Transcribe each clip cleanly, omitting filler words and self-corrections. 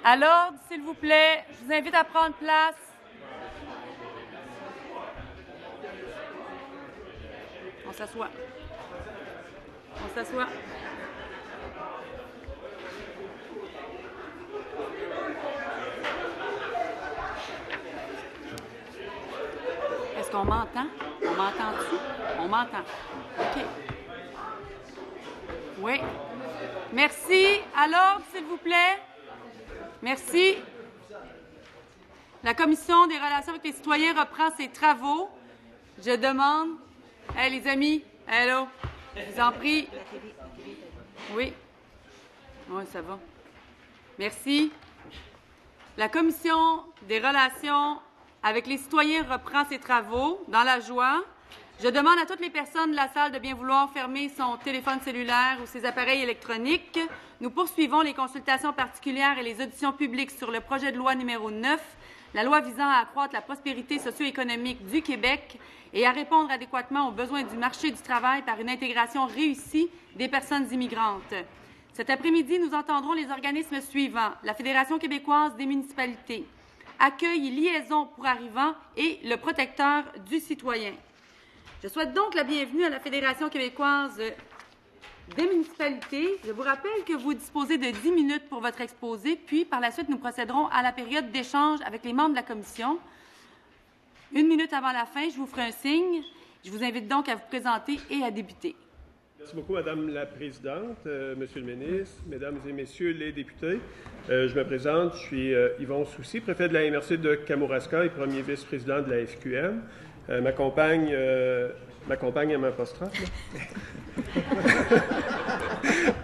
À l'ordre, s'il vous plaît. Je vous invite à prendre place. On s'assoit. On s'assoit. Est-ce qu'on m'entend? On m'entend-tu? On m'entend. OK. Oui. Merci. À l'ordre, s'il vous plaît. Merci. La Commission des relations avec les citoyens reprend ses travaux. Je demande... Hey, les amis, hello, je vous en prie. Oui. Oui, ça va. Merci. La Commission des relations avec les citoyens reprend ses travaux dans la joie. Je demande à toutes les personnes de la salle de bien vouloir fermer son téléphone cellulaire ou ses appareils électroniques. Nous poursuivons les consultations particulières et les auditions publiques sur le projet de loi numéro 9, la loi visant à accroître la prospérité socio-économique du Québec et à répondre adéquatement aux besoins du marché du travail par une intégration réussie des personnes immigrantes. Cet après-midi, nous entendrons les organismes suivants: la Fédération québécoise des municipalités, Accueil et liaison pour arrivants et le Protecteur du citoyen. Je souhaite donc la bienvenue à la Fédération québécoise des municipalités. Je vous rappelle que vous disposez de 10 minutes pour votre exposé, puis par la suite, nous procéderons à la période d'échange avec les membres de la commission. 1 minute avant la fin, je vous ferai un signe. Je vous invite donc à vous présenter et à débuter. Merci beaucoup, Madame la Présidente, Monsieur le ministre, Mesdames et Messieurs les députés. Je me présente, je suis Yvon Soucy, préfet de la MRC de Kamouraska et premier vice-président de la FQM. Ma compagne à ma apostrophe,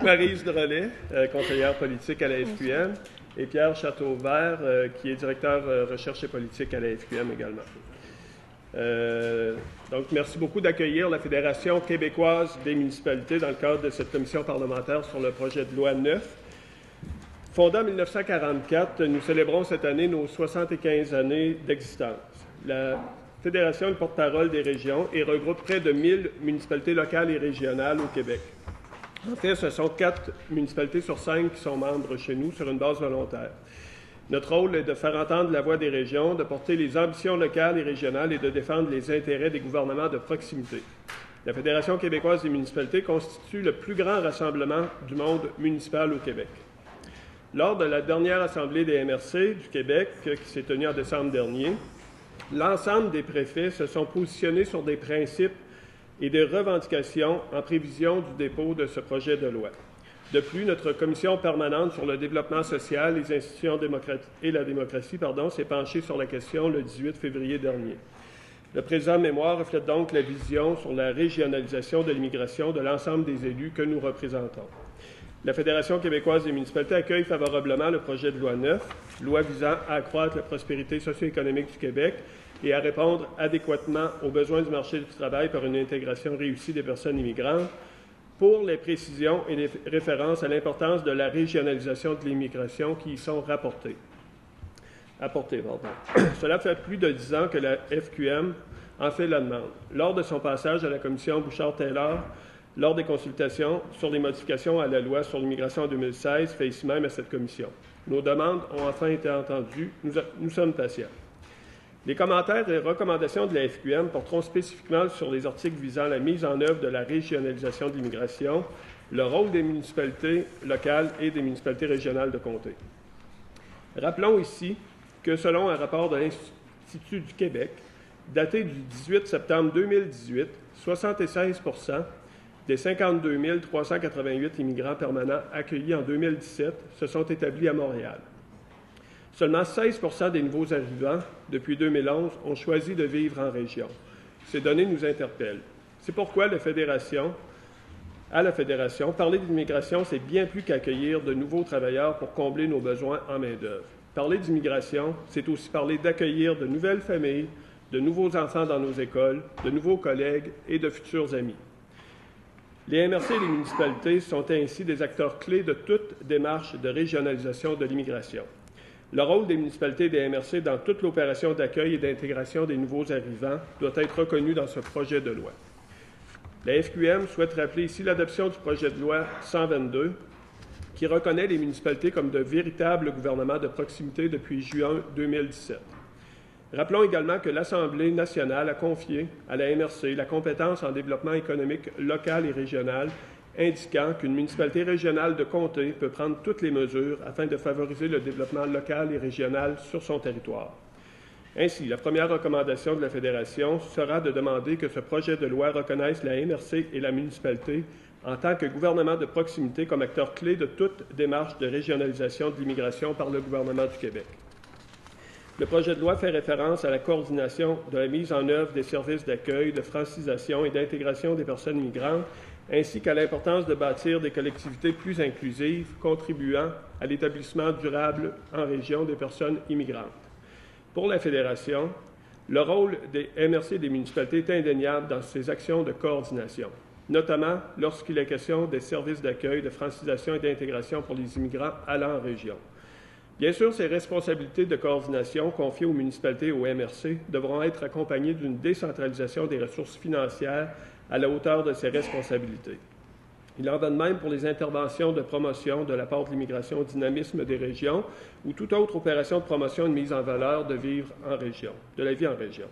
Maryse Drolet, conseillère politique à la FQM, et Pierre Châteauvert, qui est directeur recherche et politique à la FQM également. Donc, merci beaucoup d'accueillir la Fédération québécoise des municipalités dans le cadre de cette commission parlementaire sur le projet de loi 9. Fondée en 1944, nous célébrons cette année nos 75 années d'existence. La Fédération est le porte-parole des régions et regroupe près de 1000 municipalités locales et régionales au Québec. En fait, ce sont 4 municipalités sur 5 qui sont membres chez nous sur une base volontaire. Notre rôle est de faire entendre la voix des régions, de porter les ambitions locales et régionales et de défendre les intérêts des gouvernements de proximité. La Fédération québécoise des municipalités constitue le plus grand rassemblement du monde municipal au Québec. Lors de la dernière Assemblée des MRC du Québec, qui s'est tenue en décembre dernier, l'ensemble des préfets se sont positionnés sur des principes et des revendications en prévision du dépôt de ce projet de loi. De plus, notre commission permanente sur le développement social, les institutions et la démocratie s'est penchée sur la question le 18 février dernier. Le présent mémoire reflète donc la vision sur la régionalisation de l'immigration de l'ensemble des élus que nous représentons. La Fédération québécoise des municipalités accueille favorablement le projet de loi 9, loi visant à accroître la prospérité socio-économique du Québec et à répondre adéquatement aux besoins du marché du travail par une intégration réussie des personnes immigrantes, pour les précisions et les références à l'importance de la régionalisation de l'immigration qui y sont apportées. Cela fait plus de 10 ans que la FQM en fait la demande. Lors de son passage à la commission Bouchard-Taylor, lors des consultations sur les modifications à la loi sur l'immigration en 2016, fait ici même à cette commission. Nos demandes ont enfin été entendues. Nous sommes patients. Les commentaires et recommandations de la FQM porteront spécifiquement sur les articles visant la mise en œuvre de la régionalisation de l'immigration, le rôle des municipalités locales et des municipalités régionales de comté. Rappelons ici que selon un rapport de l'Institut du Québec, daté du 18 septembre 2018, 76 des 52 388 immigrants permanents accueillis en 2017 se sont établis à Montréal. Seulement 16 des nouveaux arrivants, depuis 2011, ont choisi de vivre en région. Ces données nous interpellent. C'est pourquoi à la Fédération, parler d'immigration, c'est bien plus qu'accueillir de nouveaux travailleurs pour combler nos besoins en main-d'œuvre. Parler d'immigration, c'est aussi parler d'accueillir de nouvelles familles, de nouveaux enfants dans nos écoles, de nouveaux collègues et de futurs amis. Les MRC et les municipalités sont ainsi des acteurs clés de toute démarche de régionalisation de l'immigration. Le rôle des municipalités et des MRC dans toute l'opération d'accueil et d'intégration des nouveaux arrivants doit être reconnu dans ce projet de loi. La FQM souhaite rappeler ici l'adoption du projet de loi 122 qui reconnaît les municipalités comme de véritables gouvernements de proximité depuis juin 2017. Rappelons également que l'Assemblée nationale a confié à la MRC la compétence en développement économique local et régional, indiquant qu'une municipalité régionale de comté peut prendre toutes les mesures afin de favoriser le développement local et régional sur son territoire. Ainsi, la première recommandation de la Fédération sera de demander que ce projet de loi reconnaisse la MRC et la municipalité en tant que gouvernement de proximité comme acteur clé de toute démarche de régionalisation de l'immigration par le gouvernement du Québec. Le projet de loi fait référence à la coordination de la mise en œuvre des services d'accueil, de francisation et d'intégration des personnes migrantes, ainsi qu'à l'importance de bâtir des collectivités plus inclusives, contribuant à l'établissement durable en région des personnes immigrantes. Pour la Fédération, le rôle des MRC et des municipalités est indéniable dans ces actions de coordination, notamment lorsqu'il est question des services d'accueil, de francisation et d'intégration pour les immigrants allant en région. Bien sûr, ces responsabilités de coordination confiées aux municipalités et aux MRC devront être accompagnées d'une décentralisation des ressources financières à la hauteur de ces responsabilités. Il en va de même pour les interventions de promotion de la part de l'immigration au dynamisme des régions ou toute autre opération de promotion et de mise en valeur de la vie en région.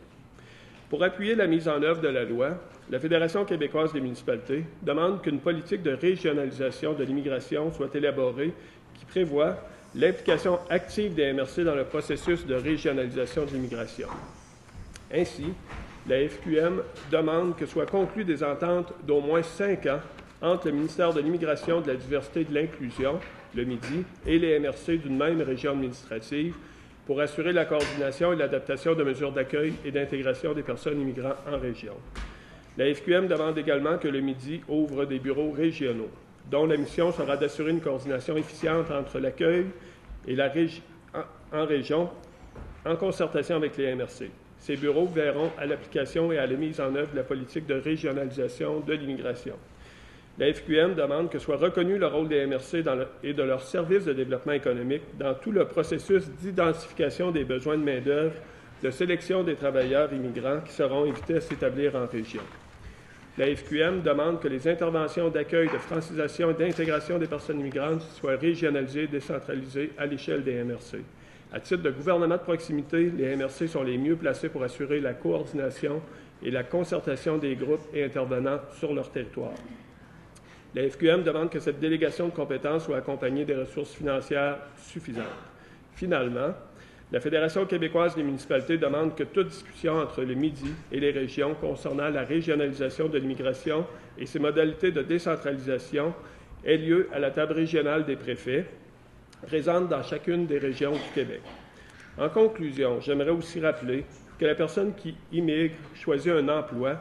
Pour appuyer la mise en œuvre de la loi, la Fédération québécoise des municipalités demande qu'une politique de régionalisation de l'immigration soit élaborée qui prévoit l'implication active des MRC dans le processus de régionalisation de l'immigration. Ainsi, la FQM demande que soient conclues des ententes d'au moins 5 ans entre le ministère de l'Immigration, de la Diversité et de l'Inclusion, le MIDI, et les MRC d'une même région administrative pour assurer la coordination et l'adaptation de mesures d'accueil et d'intégration des personnes immigrantes en région. La FQM demande également que le MIDI ouvre des bureaux régionaux, dont la mission sera d'assurer une coordination efficiente entre l'accueil et en région, en concertation avec les MRC. Ces bureaux verront à l'application et à la mise en œuvre de la politique de régionalisation de l'immigration. La FQM demande que soit reconnu le rôle des MRC et de leurs services de développement économique dans tout le processus d'identification des besoins de main-d'œuvre, de sélection des travailleurs immigrants qui seront invités à s'établir en région. La FQM demande que les interventions d'accueil, de francisation et d'intégration des personnes immigrantes soient régionalisées et décentralisées à l'échelle des MRC. À titre de gouvernement de proximité, les MRC sont les mieux placés pour assurer la coordination et la concertation des groupes et intervenants sur leur territoire. La FQM demande que cette délégation de compétences soit accompagnée des ressources financières suffisantes. Finalement, la Fédération québécoise des municipalités demande que toute discussion entre le MIDI et les régions concernant la régionalisation de l'immigration et ses modalités de décentralisation ait lieu à la table régionale des préfets, présente dans chacune des régions du Québec. En conclusion, j'aimerais aussi rappeler que la personne qui immigre choisit un emploi,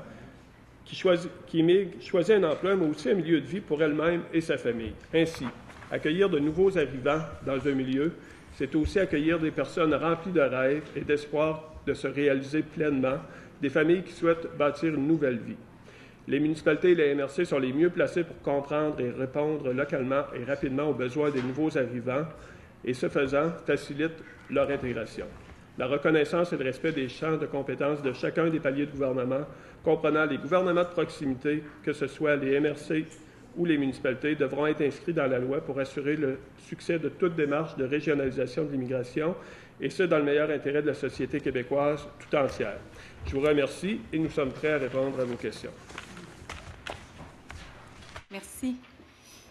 choisit un emploi, mais aussi un milieu de vie pour elle-même et sa famille. Ainsi, accueillir de nouveaux arrivants dans un milieu, c'est aussi accueillir des personnes remplies de rêves et d'espoir de se réaliser pleinement, des familles qui souhaitent bâtir une nouvelle vie. Les municipalités et les MRC sont les mieux placés pour comprendre et répondre localement et rapidement aux besoins des nouveaux arrivants et, ce faisant, facilitent leur intégration. La reconnaissance et le respect des champs de compétences de chacun des paliers de gouvernement, comprenant les gouvernements de proximité, que ce soit les MRC ou les municipalités, devront être inscrits dans la loi pour assurer le succès de toute démarche de régionalisation de l'immigration, et ce, dans le meilleur intérêt de la société québécoise tout entière. Je vous remercie et nous sommes prêts à répondre à vos questions. Merci.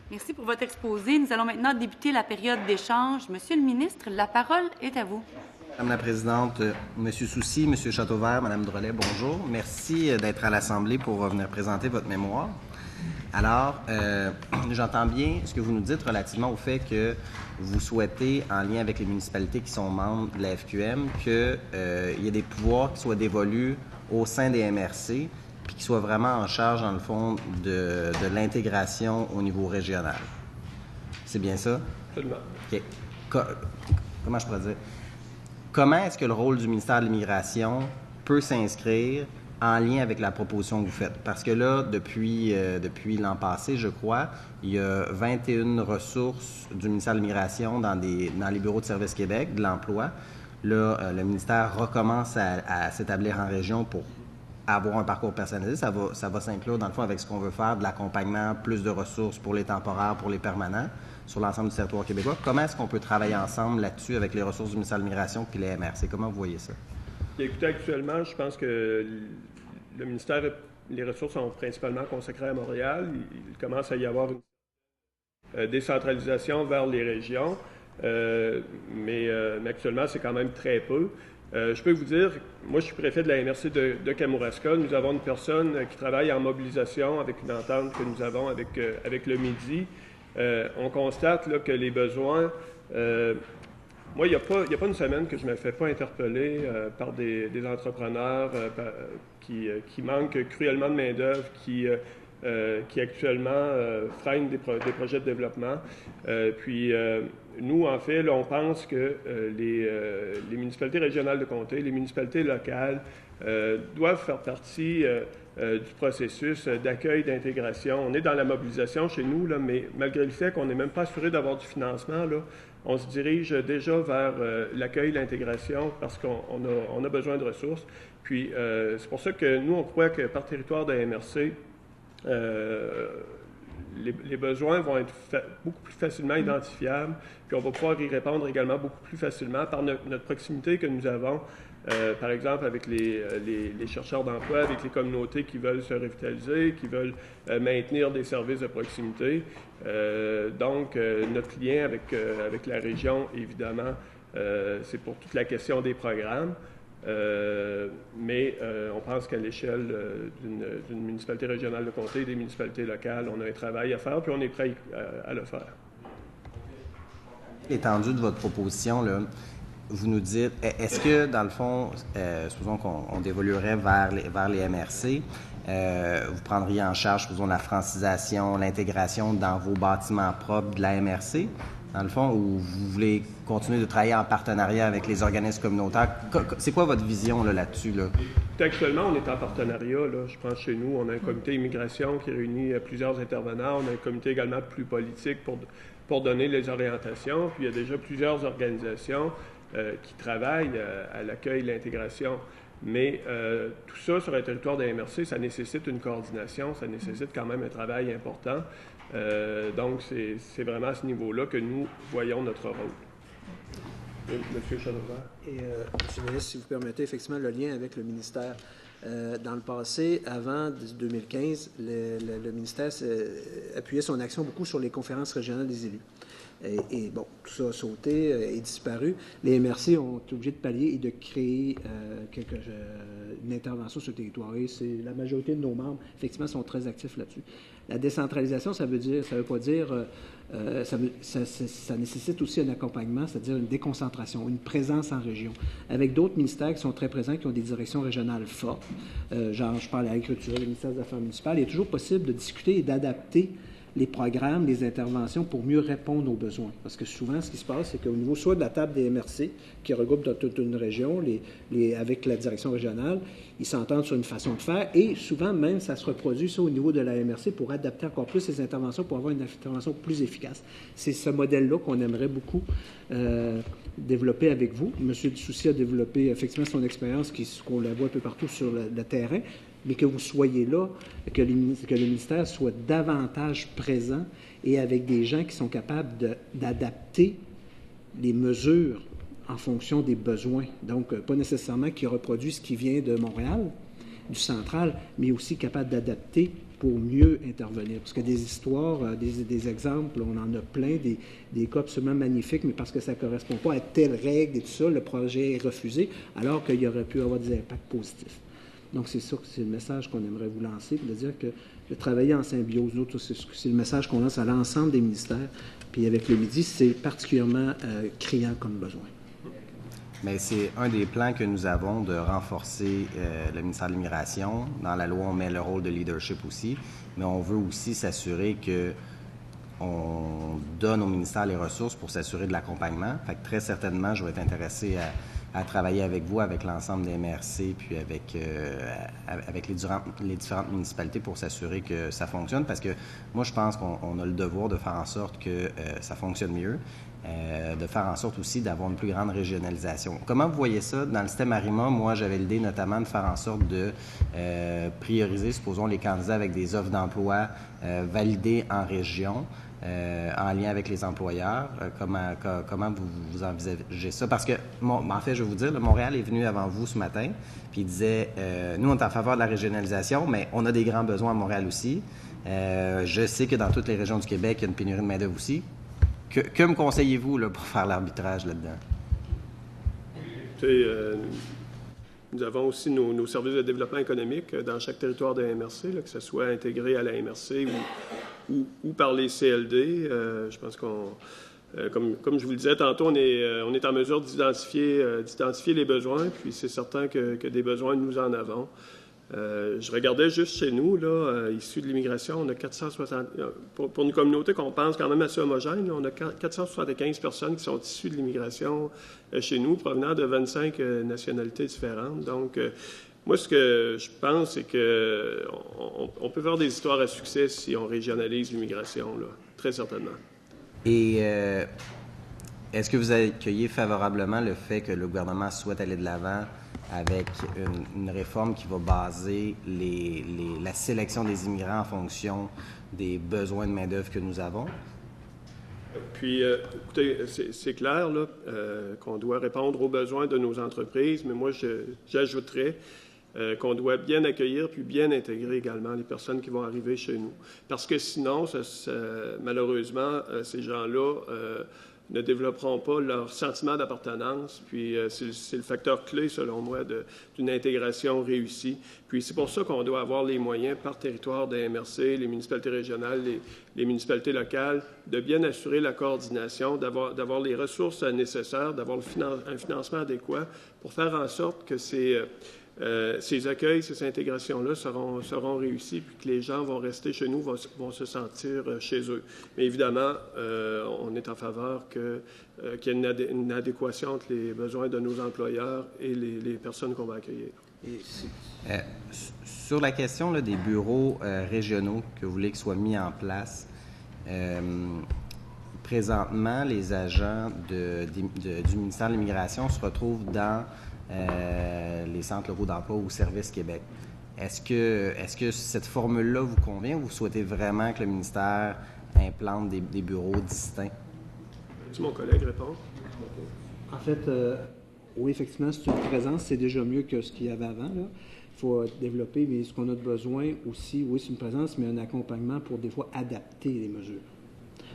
Merci pour votre exposé. Nous allons maintenant débuter la période d'échange. Monsieur le ministre, la parole est à vous. Madame la Présidente, Monsieur Soucy, Monsieur Châteauvert, Madame Drolet, bonjour. Merci d'être à l'Assemblée pour venir présenter votre mémoire. Alors, j'entends bien ce que vous nous dites relativement au fait que vous souhaitez, en lien avec les municipalités qui sont membres de la FQM, qu'il y ait des pouvoirs qui soient dévolus au sein des MRC, puis qui soient vraiment en charge, dans le fond, de l'intégration au niveau régional. C'est bien ça? Absolument. OK. Comment je pourrais dire? Comment est-ce que le rôle du ministère de l'Immigration peut s'inscrire en lien avec la proposition que vous faites? Parce que là, depuis l'an passé, je crois, il y a 21 ressources du ministère de l'Immigration dans les bureaux de Service Québec, de l'emploi. Là, le ministère recommence à s'établir en région pour avoir un parcours personnalisé. Ça va s'inclure, dans le fond, avec ce qu'on veut faire, de l'accompagnement, plus de ressources pour les temporaires, pour les permanents. sur l'ensemble du territoire québécois. Comment est-ce qu'on peut travailler ensemble là-dessus avec les ressources du ministère de l'Immigration puis les MRC? Comment vous voyez ça? Écoutez, actuellement, je pense que le ministère, les ressources sont principalement consacrées à Montréal. Il commence à y avoir une décentralisation vers les régions, mais actuellement, c'est quand même très peu. Je peux vous dire, moi, je suis préfet de la MRC de Kamouraska. Nous avons une personne qui travaille en mobilisation avec une entente que nous avons avec le Midi. On constate là, que les besoins... moi, il n'y a pas une semaine que je ne me fais pas interpeller par des entrepreneurs qui manquent cruellement de main-d'œuvre, qui actuellement freinent des projets de développement. Puis, nous, en fait, là, on pense que les municipalités régionales de comté, les municipalités locales doivent faire partie du processus d'accueil, d'intégration. On est dans la mobilisation chez nous, là, mais malgré le fait qu'on n'est même pas assuré d'avoir du financement, là, on se dirige déjà vers l'accueil, l'intégration, parce qu'on a besoin de ressources. Puis, c'est pour ça que nous, on croit que par territoire de MRC, les besoins vont être beaucoup plus facilement identifiables, puis on va pouvoir y répondre également beaucoup plus facilement par notre proximité que nous avons, par exemple avec les chercheurs d'emploi, avec les communautés qui veulent se revitaliser, qui veulent maintenir des services de proximité. Donc, notre lien avec la région, évidemment, c'est pour toute la question des programmes. Mais on pense qu'à l'échelle d'une municipalité régionale de comté et des municipalités locales, on a un travail à faire, puis on est prêt à le faire. L'étendue de votre proposition, là, vous nous dites, est-ce que, dans le fond, supposons qu'on dévoluerait vers les MRC, vous prendriez en charge, supposons, la francisation, l'intégration dans vos bâtiments propres de la MRC, dans le fond, ou vous voulez continuer de travailler en partenariat avec les organismes communautaires? C'est quoi votre vision là-dessus? Là? Actuellement, on est en partenariat. Là. Je pense chez nous, on a un comité immigration qui réunit plusieurs intervenants. On a un comité également plus politique pour donner les orientations. Puis il y a déjà plusieurs organisations qui travaillent à l'accueil et l'intégration. Mais tout ça sur un territoire de MRC, ça nécessite une coordination, ça nécessite quand même un travail important. Donc, c'est vraiment à ce niveau-là que nous voyons notre rôle. Monsieur Chateauvert. Et, M. le ministre, si vous permettez, effectivement, le lien avec le ministère. Dans le passé, avant 2015, le ministère appuyait son action beaucoup sur les conférences régionales des élus. Et bon, tout ça a sauté et disparu. Les MRC ont été obligés de pallier et de créer une intervention sur le territoire. Et c'est la majorité de nos membres, effectivement, sont très actifs là-dessus. La décentralisation, ça veut pas dire... ça nécessite aussi un accompagnement, c'est-à-dire une déconcentration, une présence en région, avec d'autres ministères qui sont très présents, qui ont des directions régionales fortes. Genre, je parle de l'agriculture, le ministère des Affaires municipales. Il est toujours possible de discuter et d'adapter les programmes, les interventions pour mieux répondre aux besoins. Parce que souvent, ce qui se passe, c'est qu'au niveau soit de la table des MRC, qui regroupe dans toute une région, avec la direction régionale, ils s'entendent sur une façon de faire et souvent même, ça se reproduit ça au niveau de la MRC pour adapter encore plus ces interventions, pour avoir une intervention plus efficace. C'est ce modèle-là qu'on aimerait beaucoup développer avec vous. M. Soucy a développé effectivement son expérience, qu'on la voit un peu partout sur le terrain, mais que vous soyez là, que le ministère soit davantage présent et avec des gens qui sont capables d'adapter les mesures en fonction des besoins. Donc, pas nécessairement qui reproduit ce qui vient de Montréal, du central, mais aussi capable d'adapter pour mieux intervenir. Parce que des histoires, des exemples, on en a plein, des cas absolument magnifiques, mais parce que ça ne correspond pas à telle règle et tout ça, le projet est refusé, alors qu'il y aurait pu avoir des impacts positifs. Donc, c'est ça, c'est le message qu'on aimerait vous lancer, de dire que de travailler en symbiose. Nous, c'est le message qu'on lance à l'ensemble des ministères. Puis avec le Midi, c'est particulièrement criant comme besoin. Bien, c'est un des plans que nous avons de renforcer le ministère de l'Immigration. Dans la loi, on met le rôle de leadership aussi, mais on veut aussi s'assurer que on donne au ministère les ressources pour s'assurer de l'accompagnement. Fait que très certainement, je vais être intéressé à travailler avec vous, avec l'ensemble des MRC, puis avec les différentes municipalités pour s'assurer que ça fonctionne, parce que moi, je pense qu'on a le devoir de faire en sorte que ça fonctionne mieux, de faire en sorte aussi d'avoir une plus grande régionalisation. Comment vous voyez ça? Dans le système ARIMA, moi, j'avais l'idée notamment de faire en sorte de prioriser, supposons, les candidats avec des offres d'emploi validées en région, en lien avec les employeurs. Comment vous envisagez ça? Parce que, en fait, je vais vous dire, Montréal est venu avant vous ce matin, puis il disait, nous, on est en faveur de la régionalisation, mais on a des grands besoins à Montréal aussi. Je sais que dans toutes les régions du Québec, il y a une pénurie de main-d'œuvre aussi. Que me conseillez-vous là, pour faire l'arbitrage là-dedans? Nous avons aussi nos services de développement économique dans chaque territoire de la MRC, là, que ce soit intégré à la MRC ou par les CLD. Je pense comme je vous le disais tantôt, on est en mesure d'identifier les besoins, puis c'est certain que des besoins, nous en avons. Je regardais juste chez nous, là, issus de l'immigration, on a 460... Pour une communauté qu'on pense quand même assez homogène, là, on a 475 personnes qui sont issues de l'immigration chez nous, provenant de 25 nationalités différentes. Donc, moi, ce que je pense, c'est qu'on peut faire des histoires à succès si on régionalise l'immigration, là, très certainement. Et est-ce que vous accueillez favorablement le fait que le gouvernement souhaite aller de l'avant avec une réforme qui va baser la sélection des immigrants en fonction des besoins de main-d'œuvre que nous avons? Puis, écoutez, c'est clair là, qu'on doit répondre aux besoins de nos entreprises, mais moi, j'ajouterais qu'on doit bien accueillir puis bien intégrer également les personnes qui vont arriver chez nous. Parce que sinon, malheureusement, ces gens-là ne développeront pas leur sentiment d'appartenance. Puis c'est le facteur clé, selon moi, d'une intégration réussie. Puis c'est pour ça qu'on doit avoir les moyens par territoire des MRC, les municipalités régionales, les municipalités locales, de bien assurer la coordination, d'avoir les ressources nécessaires, d'avoir un financement adéquat pour faire en sorte que ces accueils, ces intégrations-là seront réussis, puis que les gens vont rester chez nous, vont se sentir chez eux. Mais évidemment, on est en faveur qu'il y ait une adéquation entre les besoins de nos employeurs et les personnes qu'on va accueillir. Sur la question là, des bureaux régionaux que vous voulez qu'ils soient mis en place, présentement, les agents du ministère de l'Immigration se retrouvent dans les centres locaux d'emploi ou Service Québec. Est-ce que cette formule-là vous convient ou vous souhaitez vraiment que le ministère implante des bureaux distincts? Tu mon collègue répond. En fait, oui, effectivement, c'est une présence, c'est déjà mieux que ce qu'il y avait avant, là. Il faut développer, mais ce qu'on a de besoin aussi, oui, c'est une présence, mais un accompagnement pour des fois adapter les mesures.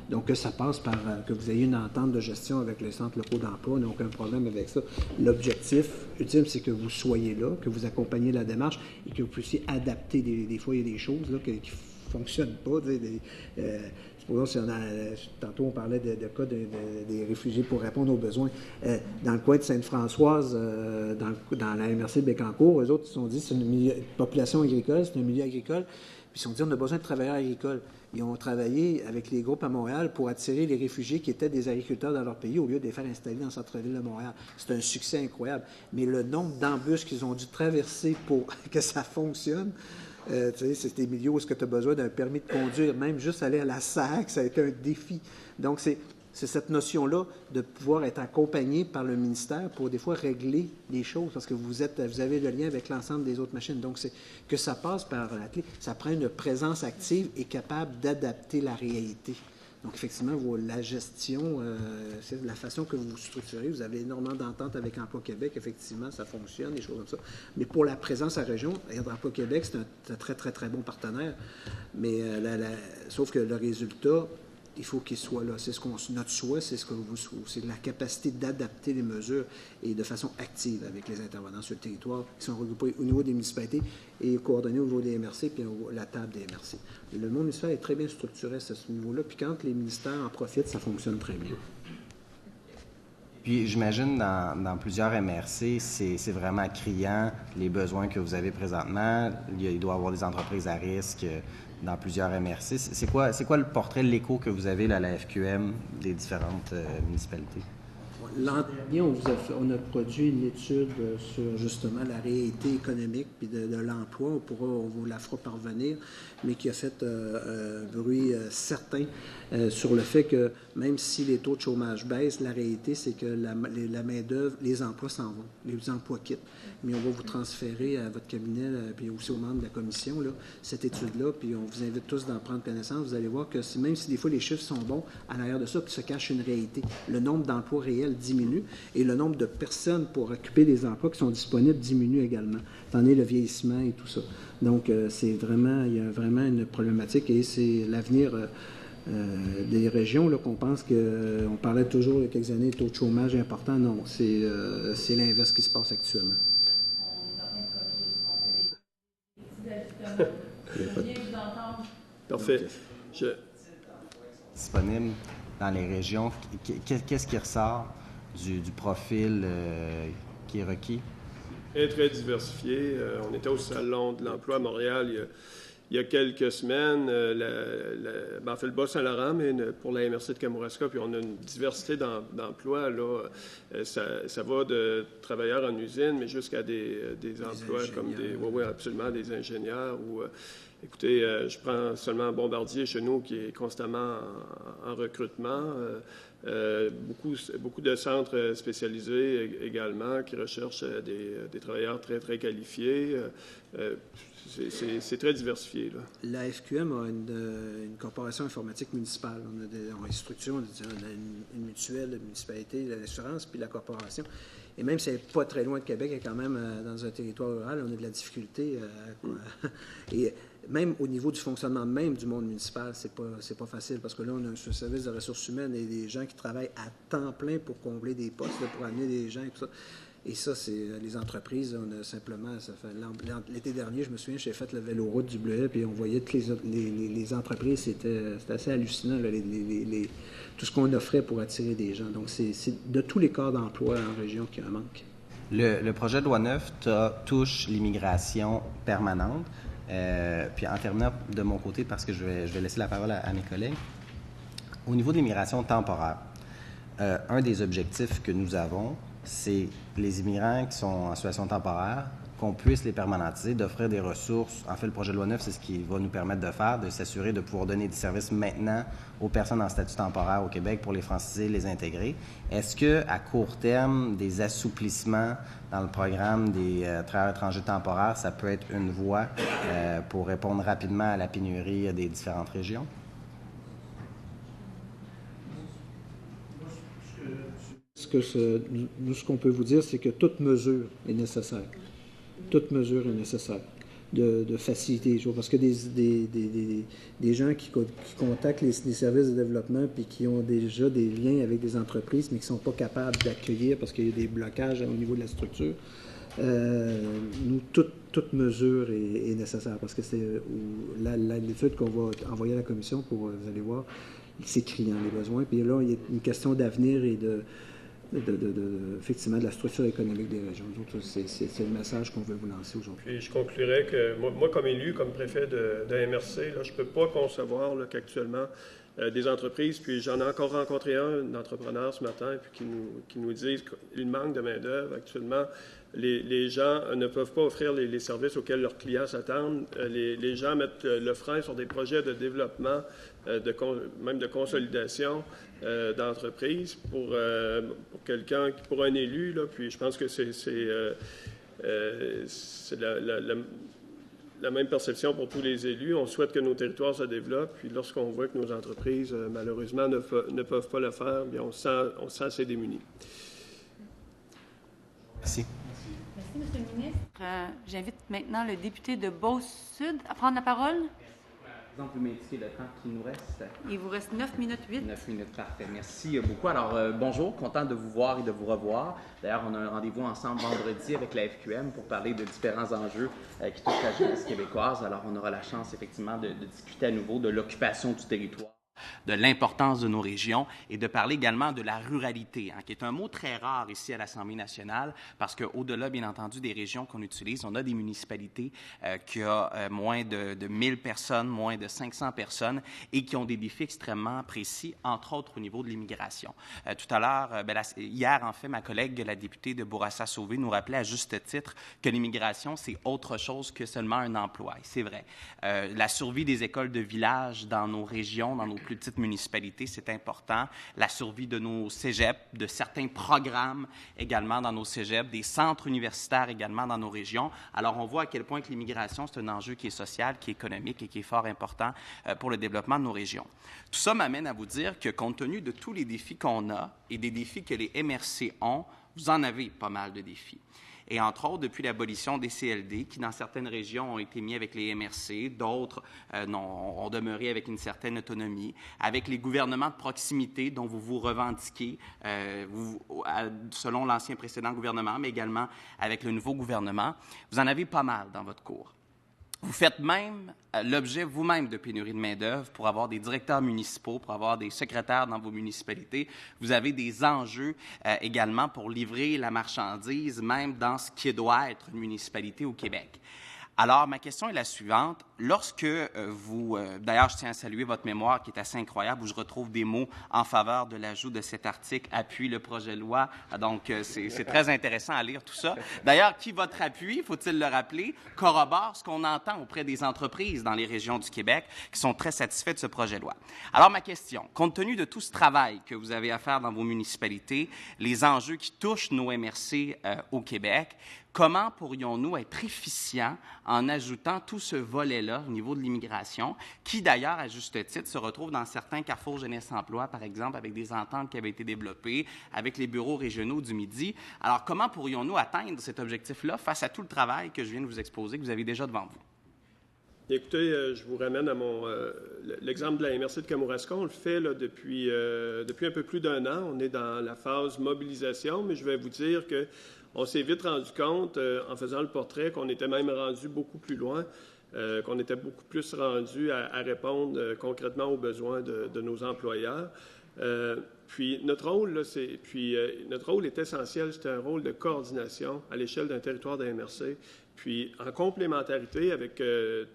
Donc, que ça passe par que vous ayez une entente de gestion avec les centres locaux d'emploi, on n'a aucun problème avec ça. L'objectif ultime, c'est que vous soyez là, que vous accompagnez la démarche et que vous puissiez adapter. Des fois, il y a des choses là, qui ne fonctionnent pas. Tantôt, on parlait de cas des réfugiés pour répondre aux besoins. Dans le coin de Sainte-Françoise, dans la MRC de Bécancour, eux autres, ils se sont dit c'est une population agricole, c'est un milieu agricole. Puis ils se sont dit on a besoin de travailleurs agricoles. Ils ont travaillé avec les groupes à Montréal pour attirer les réfugiés qui étaient des agriculteurs dans leur pays au lieu de les faire installer dans le centre-ville de Montréal. C'est un succès incroyable. Mais le nombre d'embûches qu'ils ont dû traverser pour que ça fonctionne, c'est des milieux où tu as besoin d'un permis de conduire, même juste aller à la SAC, ça a été un défi. Donc, c'est cette notion-là de pouvoir être accompagné par le ministère pour des fois régler les choses, parce que vous avez le lien avec l'ensemble des autres machines. Donc, c'est que ça passe par la clé, ça prend une présence active et capable d'adapter la réalité. Donc, effectivement, la gestion, c'est la façon que vous structurez. Vous avez énormément d'ententes avec Emploi Québec. Effectivement, ça fonctionne, des choses comme ça. Mais pour la présence à région, Emploi Québec, c'est un très, très, très bon partenaire. Mais sauf que le résultat, il faut qu'il soit là. C'est notre souhait, c'est c'est la capacité d'adapter les mesures et de façon active avec les intervenants sur le territoire qui sont regroupés au niveau des municipalités et coordonnés au niveau des MRC puis la table des MRC. Le monde ministère est très bien structuré à ce niveau-là, puis quand les ministères en profitent, ça fonctionne très bien. Puis j'imagine dans plusieurs MRC, c'est vraiment criant les besoins que vous avez présentement. Il doit y avoir des entreprises à risque dans plusieurs MRC. C'est quoi le portrait, l'écho que vous avez là, à la FQM des différentes municipalités? L'an dernier, on a produit une étude sur justement la réalité économique puis de l'emploi. On vous la fera parvenir, mais qui a fait un bruit certain sur le fait que même si les taux de chômage baissent, la réalité, c'est que la main-d'œuvre, les emplois s'en vont, les emplois quittent. Mais on va vous transférer à votre cabinet, puis aussi aux membres de la commission, là, cette étude-là, puis on vous invite tous d'en prendre connaissance. Vous allez voir que même si des fois les chiffres sont bons, à l'arrière de ça se cache une réalité. Le nombre d'emplois réels diminue et le nombre de personnes pour occuper des emplois qui sont disponibles diminue également. Étant donné le vieillissement et tout ça. Donc, il y a vraiment une problématique et c'est l'avenir des régions là, qu'on pense que, on parlait toujours il y a quelques années, taux de chômage important. Non, c'est l'inverse qui se passe actuellement. Parfait. Disponible dans les régions. Qu'est-ce qui ressort du profil qui est requis? Très diversifié. On était au Salon de l'emploi à Montréal il y a quelques semaines. En fait, le Bas-Saint-Laurent, mais pour la MRC de Kamouraska, puis on a une diversité d'emplois. Là, ça va de travailleurs en usine, mais jusqu'à des emplois comme oui, absolument, des ingénieurs. Écoutez, je prends seulement Bombardier chez nous qui est constamment en recrutement. Beaucoup de centres spécialisés également qui recherchent des travailleurs très, très qualifiés. C'est très diversifié. Là. La FQM a une corporation informatique municipale. On a une structure, on a une mutuelle, la municipalité, l'assurance, puis la corporation. Et même si elle n'est pas très loin de Québec, elle est quand même dans un territoire rural, on a de la difficulté. Et même au niveau du fonctionnement même du monde municipal, c'est pas facile parce que là, on a un service de ressources humaines et des gens qui travaillent à temps plein pour combler des postes, là, pour amener des gens et tout ça. Et ça, c'est les entreprises, on a simplement, l'été dernier, je me souviens, j'ai fait le vélo-route du Bleuet, puis on voyait toutes les entreprises, c'était assez hallucinant, là, tout ce qu'on offrait pour attirer des gens. Donc, c'est de tous les corps d'emploi en région qu'il y a un manque. Le projet de loi 9 touche l'immigration permanente. Puis en terminant de mon côté, parce que je vais laisser la parole à mes collègues, au niveau de l'immigration temporaire, un des objectifs que nous avons, c'est les immigrants qui sont en situation temporaire, qu'on puisse les permanentiser, d'offrir des ressources. En fait, le projet de loi 9, c'est ce qui va nous permettre de faire, de s'assurer de pouvoir donner des services maintenant aux personnes en statut temporaire au Québec pour les franciser, les intégrer. Est-ce qu'à court terme, des assouplissements dans le programme des travailleurs étrangers temporaires, ça peut être une voie pour répondre rapidement à la pénurie des différentes régions? Ce qu'on peut vous dire, c'est que toute mesure est nécessaire. Toute mesure est nécessaire de faciliter les choses. Parce que des gens qui contactent les services de développement puis qui ont déjà des liens avec des entreprises, mais qui ne sont pas capables d'accueillir parce qu'il y a des blocages au niveau de la structure, toute mesure est nécessaire. Parce que c'est l'étude qu'on va envoyer à la commission pour, vous allez voir, c'est criant les besoins. Puis là, il y a une question d'avenir et effectivement, de la structure économique des régions. Donc, c'est le message qu'on veut vous lancer aujourd'hui. Puis je conclurai que moi comme élu, comme préfet de MRC, là, je ne peux pas concevoir qu'actuellement des entreprises, puis j'en ai encore rencontré un entrepreneur ce matin, puis qui nous disent qu'il manque de main-d'œuvre actuellement. Les gens ne peuvent pas offrir les services auxquels leurs clients s'attendent. Les gens mettent le frein sur des projets de développement, même de consolidation d'entreprise pour quelqu'un, pour un élu. Là, puis je pense que c'est la même perception pour tous les élus. On souhaite que nos territoires se développent, puis lorsqu'on voit que nos entreprises, malheureusement, ne peuvent pas le faire, bien, on se sent assez démunis. Merci. Merci, M. le ministre. J'invite maintenant le député de Beauce-Sud à prendre la parole. Vous pouvez m'indiquer le temps qu'il nous reste? Il vous reste 9 minutes 8. 9 minutes, parfait. Merci beaucoup. Alors, bonjour, content de vous voir et de vous revoir. D'ailleurs, on a un rendez-vous ensemble vendredi avec la FQM pour parler de différents enjeux qui touchent la jeunesse québécoise. Alors, on aura la chance, effectivement, de discuter à nouveau de l'occupation du territoire. de l'importance de nos régions et de parler également de la ruralité, qui est un mot très rare ici à l'Assemblée nationale parce qu'au-delà, bien entendu, des régions qu'on utilise, on a des municipalités qui ont moins de 1000 personnes, moins de 500 personnes et qui ont des défis extrêmement précis, entre autres au niveau de l'immigration. Tout à l'heure, hier, en fait, ma collègue, la députée de Bourassa-Sauvé, nous rappelait à juste titre que l'immigration, c'est autre chose que seulement un emploi. Et c'est vrai. La survie des écoles de village dans nos régions, dans nos plus petites municipalités, c'est important. La survie de nos cégeps, de certains programmes également dans nos cégeps, des centres universitaires également dans nos régions. Alors, on voit à quel point que l'immigration, c'est un enjeu qui est social, qui est économique et qui est fort important pour le développement de nos régions. Tout ça m'amène à vous dire que, compte tenu de tous les défis qu'on a et des défis que les MRC ont, vous en avez pas mal de défis. Et entre autres, depuis l'abolition des CLD, qui dans certaines régions ont été mis avec les MRC, d'autres ont demeuré avec une certaine autonomie, avec les gouvernements de proximité dont vous vous revendiquez, selon l'ancien précédent gouvernement, mais également avec le nouveau gouvernement, vous en avez pas mal dans votre cours. Vous faites même l'objet vous-même de pénurie de main-d'œuvre pour avoir des directeurs municipaux, pour avoir des secrétaires dans vos municipalités. Vous avez des enjeux également pour livrer la marchandise, même dans ce qui doit être une municipalité au Québec. Alors, ma question est la suivante. Lorsque d'ailleurs, je tiens à saluer votre mémoire qui est assez incroyable, où je retrouve des mots en faveur de l'ajout de cet article « Appuie le projet de loi ». Donc, c'est très intéressant à lire tout ça. D'ailleurs, qui votre appui, faut-il le rappeler, corrobore ce qu'on entend auprès des entreprises dans les régions du Québec qui sont très satisfaits de ce projet de loi. Alors, ma question, compte tenu de tout ce travail que vous avez à faire dans vos municipalités, les enjeux qui touchent nos MRC au Québec, comment pourrions-nous être efficients en ajoutant tout ce volet-là au niveau de l'immigration, qui d'ailleurs, à juste titre, se retrouve dans certains carrefours jeunesse-emploi, par exemple, avec des ententes qui avaient été développées, avec les bureaux régionaux du Midi. Alors, comment pourrions-nous atteindre cet objectif-là face à tout le travail que je viens de vous exposer, que vous avez déjà devant vous? Écoutez, je vous ramène à l'exemple de la MRC de Kamouraska. On le fait là, depuis un peu plus d'un an. On est dans la phase mobilisation, mais je vais vous dire qu'on s'est vite rendu compte, en faisant le portrait, qu'on était même rendu beaucoup plus loin, qu'on était beaucoup plus rendu à répondre concrètement aux besoins de nos employeurs. Puis notre rôle est essentiel. C'est un rôle de coordination à l'échelle d'un territoire de MRC. Puis en complémentarité avec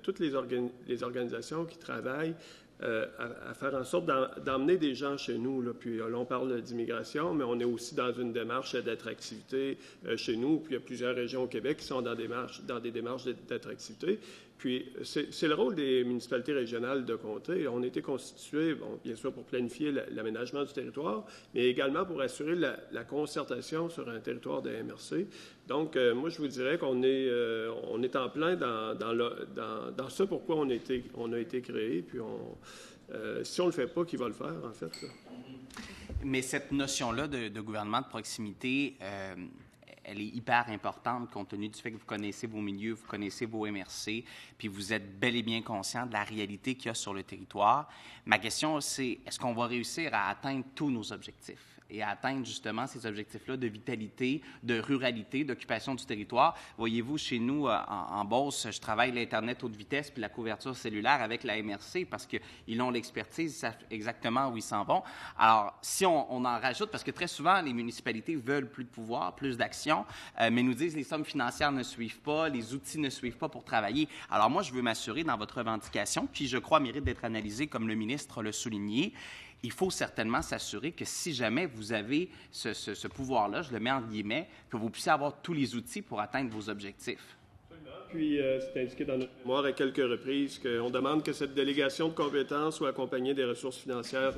toutes les organisations qui travaillent à faire en sorte d'emmener des gens chez nous. Là. Puis là, on parle d'immigration, mais on est aussi dans une démarche d'attractivité chez nous. Puis il y a plusieurs régions au Québec qui sont dans des démarches d'attractivité. Puis c'est le rôle des municipalités régionales de comté. On a été constitués, bien sûr, pour planifier l'aménagement du territoire, mais également pour assurer la concertation sur un territoire de MRC. Donc, moi, je vous dirais qu'on est en plein dans ça pourquoi on a été créé. Puis, si on ne le fait pas, qui va le faire, en fait? Là? Mais cette notion-là de gouvernement de proximité, elle est hyper importante compte tenu du fait que vous connaissez vos milieux, vous connaissez vos MRC, puis vous êtes bel et bien conscient de la réalité qu'il y a sur le territoire. Ma question, c'est est-ce qu'on va réussir à atteindre tous nos objectifs et à atteindre justement ces objectifs-là de vitalité, de ruralité, d'occupation du territoire? Voyez-vous, chez nous, en Beauce, je travaille l'Internet haute vitesse puis la couverture cellulaire avec la MRC parce qu'ils ont l'expertise, ils savent exactement où ils s'en vont. Alors, si on en rajoute, parce que très souvent, les municipalités veulent plus de pouvoir, plus d'action, mais nous disent les sommes financières ne suivent pas, les outils ne suivent pas pour travailler. Alors moi, je veux m'assurer dans votre revendication, qui, je crois, mérite d'être analysée comme le ministre l'a souligné, il faut certainement s'assurer que si jamais vous avez ce pouvoir-là, je le mets en guillemets, que vous puissiez avoir tous les outils pour atteindre vos objectifs. Puis, c'est indiqué dans notre mémoire à quelques reprises qu'on demande que cette délégation de compétences soit accompagnée des ressources financières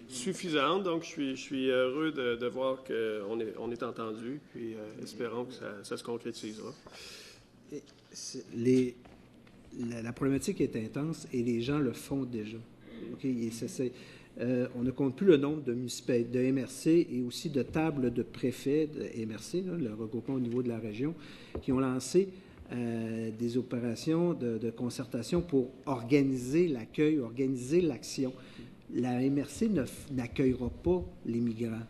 suffisantes. Donc, je suis heureux de voir qu'on est entendu, puis espérons que ça se concrétisera. La problématique est intense et les gens le font déjà. Okay? On ne compte plus le nombre de MRC et aussi de tables de préfets de MRC, là, le regroupement au niveau de la région, qui ont lancé des opérations de concertation pour organiser l'accueil, organiser l'action. La MRC n'accueillera pas les migrants,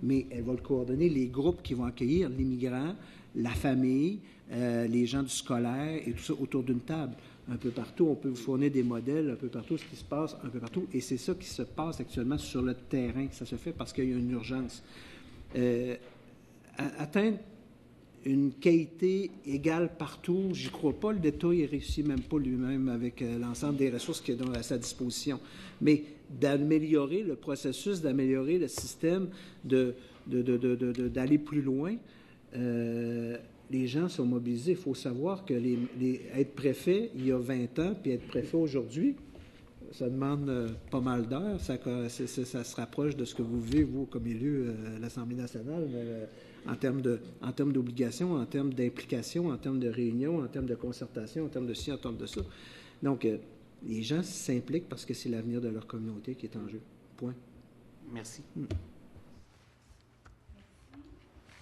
mais elle va le coordonner, les groupes qui vont accueillir les migrants, la famille, les gens du scolaire et tout ça autour d'une table. un peu partout. On peut vous fournir des modèles un peu partout, ce qui se passe un peu partout. Et c'est ça qui se passe actuellement sur le terrain. Ça se fait parce qu'il y a une urgence. Atteindre une qualité égale partout, j'y crois pas. L'État, il réussit même pas lui-même avec l'ensemble des ressources qu'il a à sa disposition. Mais d'améliorer le processus, d'améliorer le système, d'aller plus loin, les gens sont mobilisés. Il faut savoir que être préfet il y a 20 ans, puis être préfet aujourd'hui, ça demande pas mal d'heures. Ça se rapproche de ce que vous vivez, vous, comme élu à l'Assemblée nationale, en termes d'obligations, en termes d'implication, en termes de réunions, en termes de concertation, en termes de ci, en termes de ça. Donc, les gens s'impliquent parce que c'est l'avenir de leur communauté qui est en jeu. Point. Merci.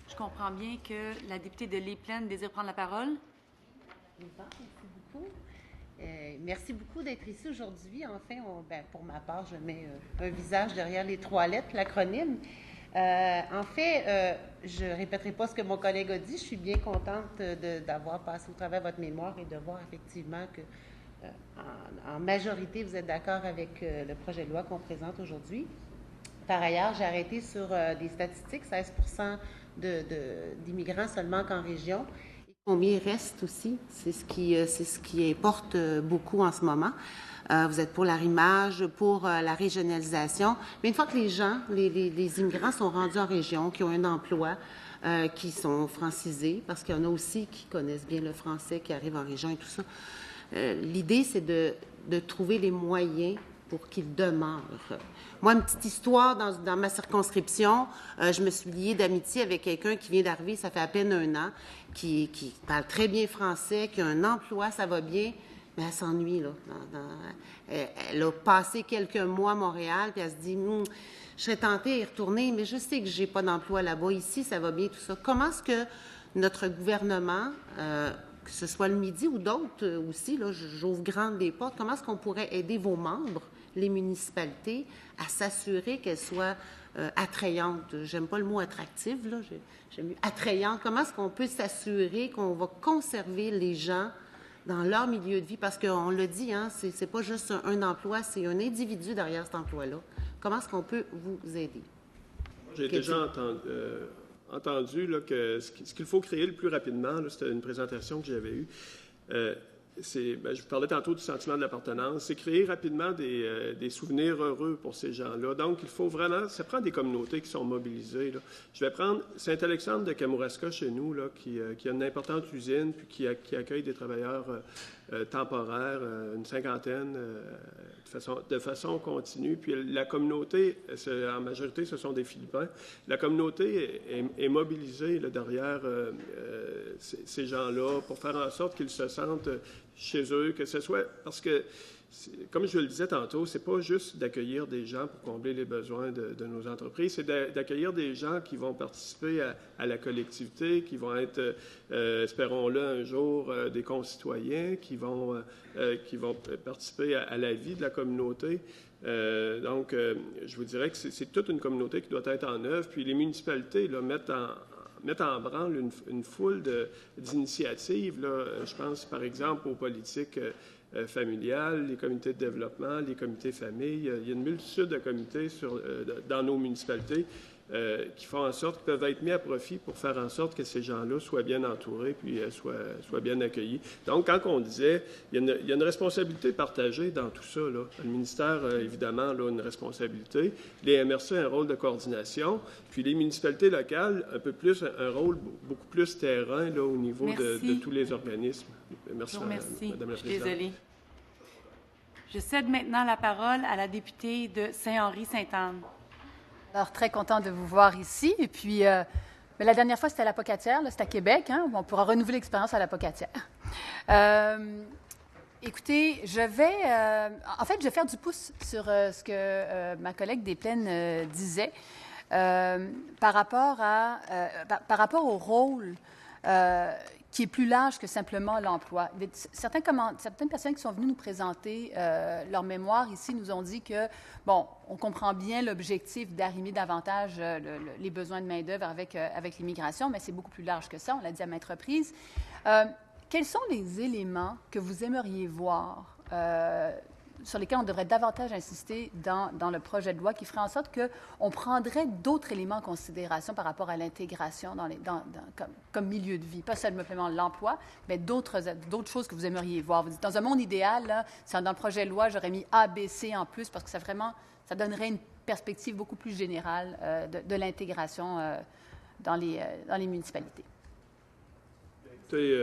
Je comprends bien que la députée de Lée-Plaine désire prendre la parole. Merci beaucoup. Merci beaucoup d'être ici aujourd'hui. Enfin, pour ma part, je mets un visage derrière les 3 lettres, l'acronyme. En fait, je ne répéterai pas ce que mon collègue a dit. Je suis bien contente d'avoir passé au travers de votre mémoire et de voir effectivement que, en majorité, vous êtes d'accord avec le projet de loi qu'on présente aujourd'hui. Par ailleurs, j'ai arrêté sur des statistiques, 16% d'immigrants seulement qu'en région. Et combien il reste aussi? C'est ce qui importe beaucoup en ce moment. Vous êtes pour l'arrimage, pour la régionalisation. Mais une fois que les gens, les immigrants sont rendus en région, qui ont un emploi, qui sont francisés, parce qu'il y en a aussi qui connaissent bien le français, qui arrivent en région et tout ça, l'idée, c'est de trouver les moyens pour qu'ils demeurent. Moi, une petite histoire dans ma circonscription, je me suis liée d'amitié avec quelqu'un qui vient d'arriver, ça fait à peine 1 an, qui parle très bien français, qui a un emploi, ça va bien, mais elle s'ennuie, là. Elle a passé quelques mois à Montréal, puis elle se dit, je serais tentée d'y retourner, mais je sais que je n'ai pas d'emploi là-bas. Ici, ça va bien, tout ça. Comment est-ce que notre gouvernement, que ce soit le Midi ou d'autres aussi, là, j'ouvre grandes les portes, comment est-ce qu'on pourrait aider vos membres, les municipalités, à s'assurer qu'elles soient attrayantes? J'aime pas le mot attractive, là, j'aime mieux attrayante. Comment est-ce qu'on peut s'assurer qu'on va conserver les gens dans leur milieu de vie? Parce qu'on le dit, hein, c'est pas juste un emploi, c'est un individu derrière cet emploi-là. Comment est-ce qu'on peut vous aider? J'ai déjà entendu là, que ce qu'il faut créer le plus rapidement, c'était une présentation que j'avais eue, je vous parlais tantôt du sentiment d'appartenance, c'est créer rapidement des souvenirs heureux pour ces gens-là. Donc, il faut vraiment, ça prend des communautés qui sont mobilisées. Là. Je vais prendre Saint-Alexandre de Kamouraska chez nous, là, qui a une importante usine, puis qui accueille des travailleurs temporaires, une cinquantaine, de façon continue. Puis la communauté, en majorité, ce sont des Philippins. La communauté est mobilisée là, derrière ces gens-là pour faire en sorte qu'ils se sentent chez eux, que ce soit parce que, comme je le disais tantôt, c'est pas juste d'accueillir des gens pour combler les besoins de nos entreprises, c'est d'accueillir des gens qui vont participer à la collectivité, qui vont être, espérons-le un jour, des concitoyens, qui vont participer à la vie de la communauté. Donc, je vous dirais que c'est toute une communauté qui doit être en œuvre, puis les municipalités là, mettent en branle une foule d'initiatives. Là. Je pense, par exemple, aux politiques familiales, les comités de développement, les comités famille. Il y a une multitude de comités dans nos municipalités qui font en sorte qu'ils peuvent être mis à profit pour faire en sorte que ces gens-là soient bien entourés puis soient bien accueillis. Donc, quand on disait, il y a une responsabilité partagée dans tout ça. Là. Le ministère, évidemment, a une responsabilité. Les MRC, un rôle de coordination. Puis les municipalités locales, un peu plus, un rôle beaucoup plus terrain là, au niveau de tous les organismes. Merci, Madame la Présidente. Je suis désolée. Je cède maintenant la parole à la députée de Saint-Henri-Sainte-Anne. Alors, très content de vous voir ici. Et puis, la dernière fois, c'était à l'Apocatière, là, c'était à Québec. Hein? On pourra renouveler l'expérience à l'Apocatière. Écoutez, je vais faire du pouce sur ce que ma collègue des Plaines disait par rapport au rôle qui est plus large que simplement l'emploi. Certaines personnes qui sont venues nous présenter leur mémoire ici nous ont dit que, bon, on comprend bien l'objectif d'arrimer davantage les besoins de main-d'œuvre avec l'immigration, mais c'est beaucoup plus large que ça, on l'a dit à maintes reprises. quels sont les éléments que vous aimeriez voir, sur lesquels on devrait davantage insister dans le projet de loi, qui ferait en sorte qu'on prendrait d'autres éléments en considération par rapport à l'intégration comme milieu de vie, pas seulement l'emploi, mais d'autres choses que vous aimeriez voir. Vous dites, dans un monde idéal, là, dans le projet de loi, j'aurais mis A, B, C en plus, parce que ça donnerait une perspective beaucoup plus générale de l'intégration dans les municipalités. Écoutez,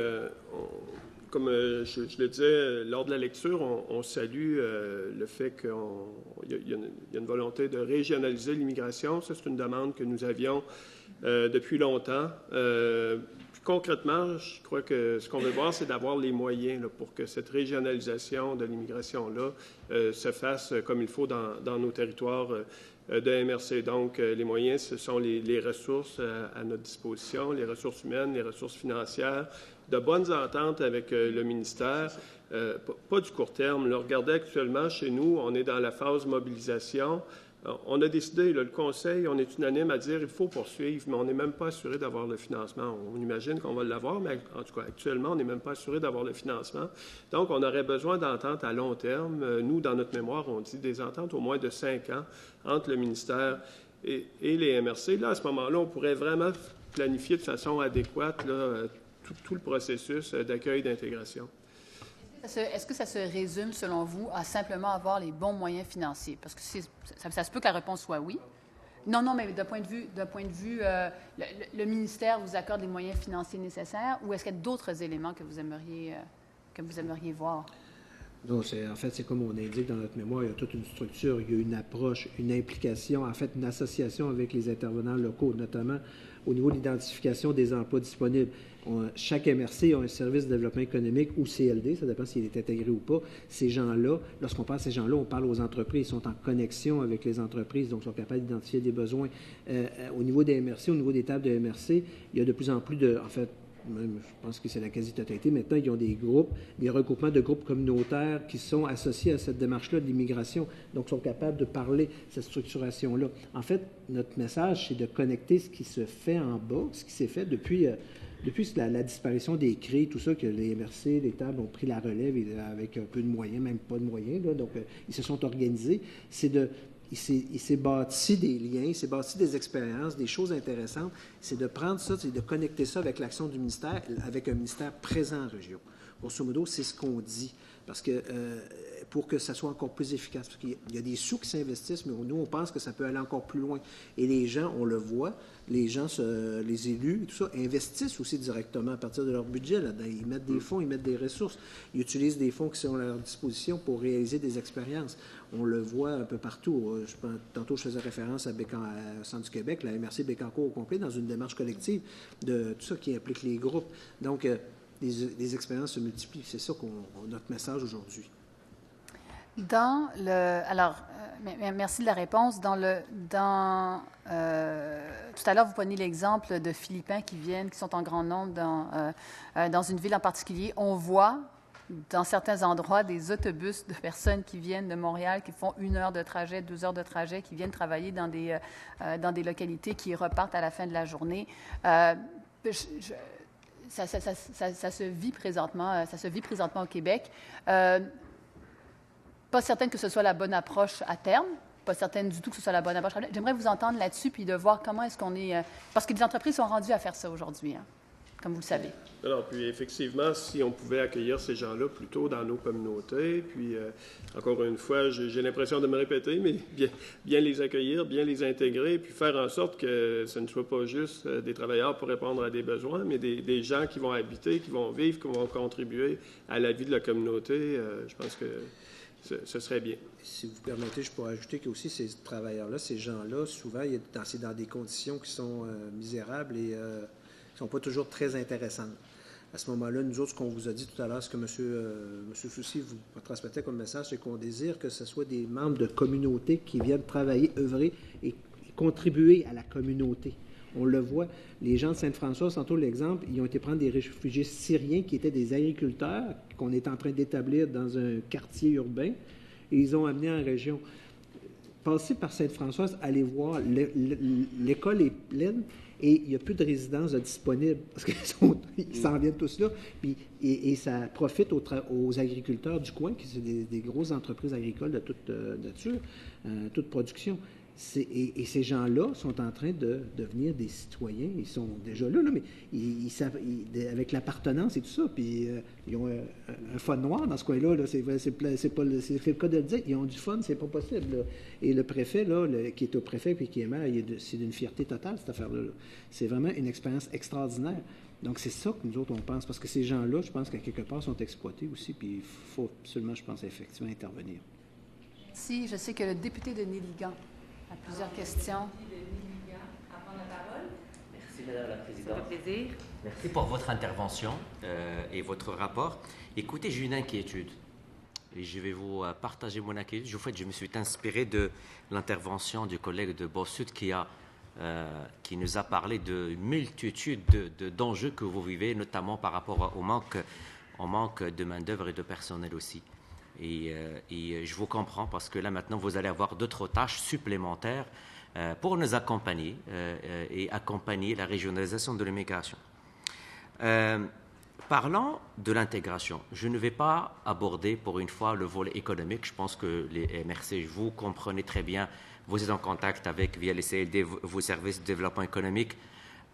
comme je le disais, lors de la lecture, on salue le fait qu'il y a une volonté de régionaliser l'immigration. Ça, c'est une demande que nous avions depuis longtemps. Puis concrètement, je crois que ce qu'on veut voir, c'est d'avoir les moyens là, pour que cette régionalisation de l'immigration-là se fasse comme il faut dans nos territoires de MRC. Donc, les moyens, ce sont les ressources à notre disposition, les ressources humaines, les ressources financières, de bonnes ententes avec le ministère, pas du court terme. Là, regardez actuellement, chez nous, on est dans la phase mobilisation. On a décidé, là, le Conseil, on est unanime à dire qu'il faut poursuivre, mais on n'est même pas assuré d'avoir le financement. On imagine qu'on va l'avoir, mais en tout cas, actuellement, on n'est même pas assuré d'avoir le financement. Donc, on aurait besoin d'ententes à long terme. Nous, dans notre mémoire, on dit des ententes au moins de 5 ans entre le ministère et les MRC. Là, à ce moment-là, on pourrait vraiment planifier de façon adéquate là, tout le processus d'accueil et d'intégration. Est-ce que ça se résume, selon vous, à simplement avoir les bons moyens financiers? Parce que ça se peut que la réponse soit oui. Non, mais d'un point de vue, le ministère vous accorde les moyens financiers nécessaires, ou est-ce qu'il y a d'autres éléments que vous aimeriez voir? Non, en fait, c'est comme on indique dans notre mémoire, il y a toute une structure, il y a une approche, une implication, en fait, une association avec les intervenants locaux, notamment au niveau de l'identification des emplois disponibles. Chaque MRC a un service de développement économique ou CLD, ça dépend s'il est intégré ou pas. Ces gens-là, lorsqu'on parle de ces gens-là, on parle aux entreprises, ils sont en connexion avec les entreprises, donc ils sont capables d'identifier des besoins. Au niveau des MRC, au niveau des tables de MRC, il y a de plus en plus en fait, même, je pense que c'est la quasi-totalité. Maintenant, ils ont des groupes, des regroupements de groupes communautaires qui sont associés à cette démarche-là de l'immigration. Donc, sont capables de parler cette structuration-là. En fait, notre message, c'est de connecter ce qui se fait en bas, ce qui s'est fait depuis la disparition des CRI, tout ça, que les MRC, les tables ont pris la relève avec un peu de moyens, même pas de moyens, là, donc ils se sont organisés. Il s'est bâti des liens, il s'est bâti des expériences, des choses intéressantes. C'est de prendre ça, c'est de connecter ça avec l'action du ministère, avec un ministère présent en région. Grosso modo, c'est ce qu'on dit. Parce que pour que ça soit encore plus efficace, parce qu'il y a des sous qui s'investissent, mais nous, on pense que ça peut aller encore plus loin. Et les gens, on le voit, les gens, les élus, tout ça, investissent aussi directement à partir de leur budget là-dedans. Ils mettent des fonds, ils mettent des ressources. Ils utilisent des fonds qui sont à leur disposition pour réaliser des expériences. On le voit un peu partout. Tantôt, je faisais référence à Centre du Québec, la MRC Bécancour au complet, dans une démarche collective de tout ça qui implique les groupes. Donc, les expériences se multiplient. C'est ça notre message aujourd'hui. Merci de la réponse. Tout à l'heure, vous preniez l'exemple de Philippins qui sont en grand nombre dans une ville en particulier. On voit dans certains endroits des autobus de personnes qui viennent de Montréal, qui font 1 heure de trajet, 2 heures de trajet, qui viennent travailler dans des localités qui repartent à la fin de la journée. Ça se vit présentement au Québec. Pas certaine que ce soit la bonne approche à terme. Pas certaine du tout que ce soit la bonne approche. J'aimerais vous entendre là-dessus puis de voir comment est-ce qu'on est... parce que les entreprises sont rendues à faire ça aujourd'hui, hein, comme vous le savez. Alors, puis effectivement, si on pouvait accueillir ces gens-là plutôt dans nos communautés, puis encore une fois, j'ai l'impression de me répéter, mais bien les accueillir, bien les intégrer, puis faire en sorte que ce ne soit pas juste des travailleurs pour répondre à des besoins, mais des gens qui vont habiter, qui vont vivre, qui vont contribuer à la vie de la communauté. Je pense que ce serait bien. Si vous permettez, je pourrais ajouter que aussi ces travailleurs-là, ces gens-là, souvent, c'est dans des conditions qui sont misérables et qui ne sont pas toujours très intéressantes. À ce moment-là, nous autres, ce qu'on vous a dit tout à l'heure, ce que M. Soucy vous transmettait comme message, c'est qu'on désire que ce soit des membres de communauté qui viennent travailler, œuvrer et contribuer à la communauté. On le voit, les gens de Sainte-Françoise, tantôt l'exemple, ils ont été prendre des réfugiés syriens qui étaient des agriculteurs qu'on est en train d'établir dans un quartier urbain et ils ont amené en région. Passer par Sainte-Françoise, aller voir, l'école est pleine Et il n'y a plus de résidences disponibles parce qu'ils s'en viennent tous là. Puis, et ça profite aux agriculteurs du coin, qui sont des grosses entreprises agricoles de toute nature, toute production. Et ces gens-là sont en train de devenir des citoyens. Ils sont déjà là, mais ils savent, avec l'appartenance et tout ça, puis ils ont un fun noir dans ce coin-là. Là, c'est le cas de le dire. Ils ont du fun, c'est pas possible. Là. Et le préfet, là, qui est au préfet puis qui est maire, c'est d'une fierté totale, cette affaire-là. Là. C'est vraiment une expérience extraordinaire. Donc, c'est ça que nous autres, on pense. Parce que ces gens-là, je pense qu'à quelque part, sont exploités aussi, puis il faut absolument, je pense, effectivement intervenir. Si, je sais que le député de Néligan a plusieurs questions. Merci, Madame la Présidente. Ça fait plaisir. Merci pour votre intervention et votre rapport. Écoutez, j'ai une inquiétude et je vais vous partager mon inquiétude. En fait, je me suis inspiré de l'intervention du collègue de Bossut qui nous a parlé de multitude d'enjeux que vous vivez, notamment par rapport au manque de main-d'œuvre et de personnel aussi. Et je vous comprends parce que là, maintenant, vous allez avoir d'autres tâches supplémentaires pour nous accompagner et accompagner la régionalisation de l'immigration. Parlant de l'intégration, je ne vais pas aborder pour une fois le volet économique. Je pense que les MRC, vous comprenez très bien, vous êtes en contact avec, via les CLD, vos services de développement économique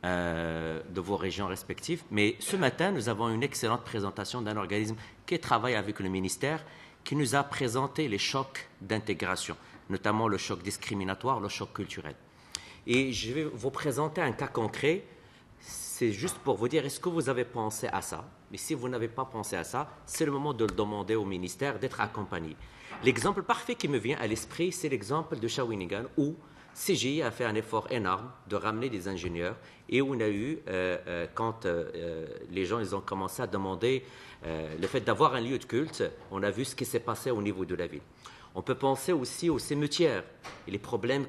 de vos régions respectives. Mais ce matin, nous avons une excellente présentation d'un organisme qui travaille avec le ministère, qui nous a présenté les chocs d'intégration, notamment le choc discriminatoire, le choc culturel. Et je vais vous présenter un cas concret. C'est juste pour vous dire, est-ce que vous avez pensé à ça? Mais si vous n'avez pas pensé à ça, c'est le moment de le demander au ministère, d'être accompagné. L'exemple parfait qui me vient à l'esprit, c'est l'exemple de Shawinigan, où CGI a fait un effort énorme de ramener des ingénieurs et où on a eu, quand les gens ils ont commencé à demander le fait d'avoir un lieu de culte, on a vu ce qui s'est passé au niveau de la ville. On peut penser aussi aux cimetières et les problèmes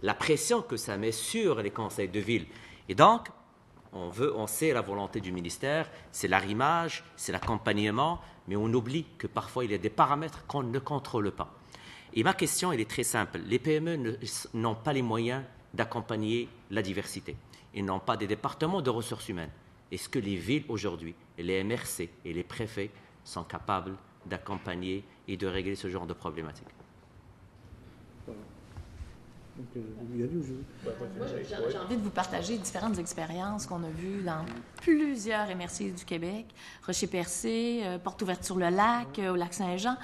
la pression que ça met sur les conseils de ville. Et donc, on sait la volonté du ministère, c'est l'arrimage, c'est l'accompagnement, mais on oublie que parfois il y a des paramètres qu'on ne contrôle pas. Et ma question, elle est très simple. Les PME n'ont pas les moyens d'accompagner la diversité. Ils n'ont pas des départements de ressources humaines. Est-ce que les villes aujourd'hui, les MRC et les préfets sont capables d'accompagner et de régler ce genre de problématiques? Moi, j'ai envie de vous partager différentes expériences qu'on a vues dans plusieurs MRC du Québec, Rocher-Percé, Porte-Ouverture-le-Lac, au Lac-Saint-Jean.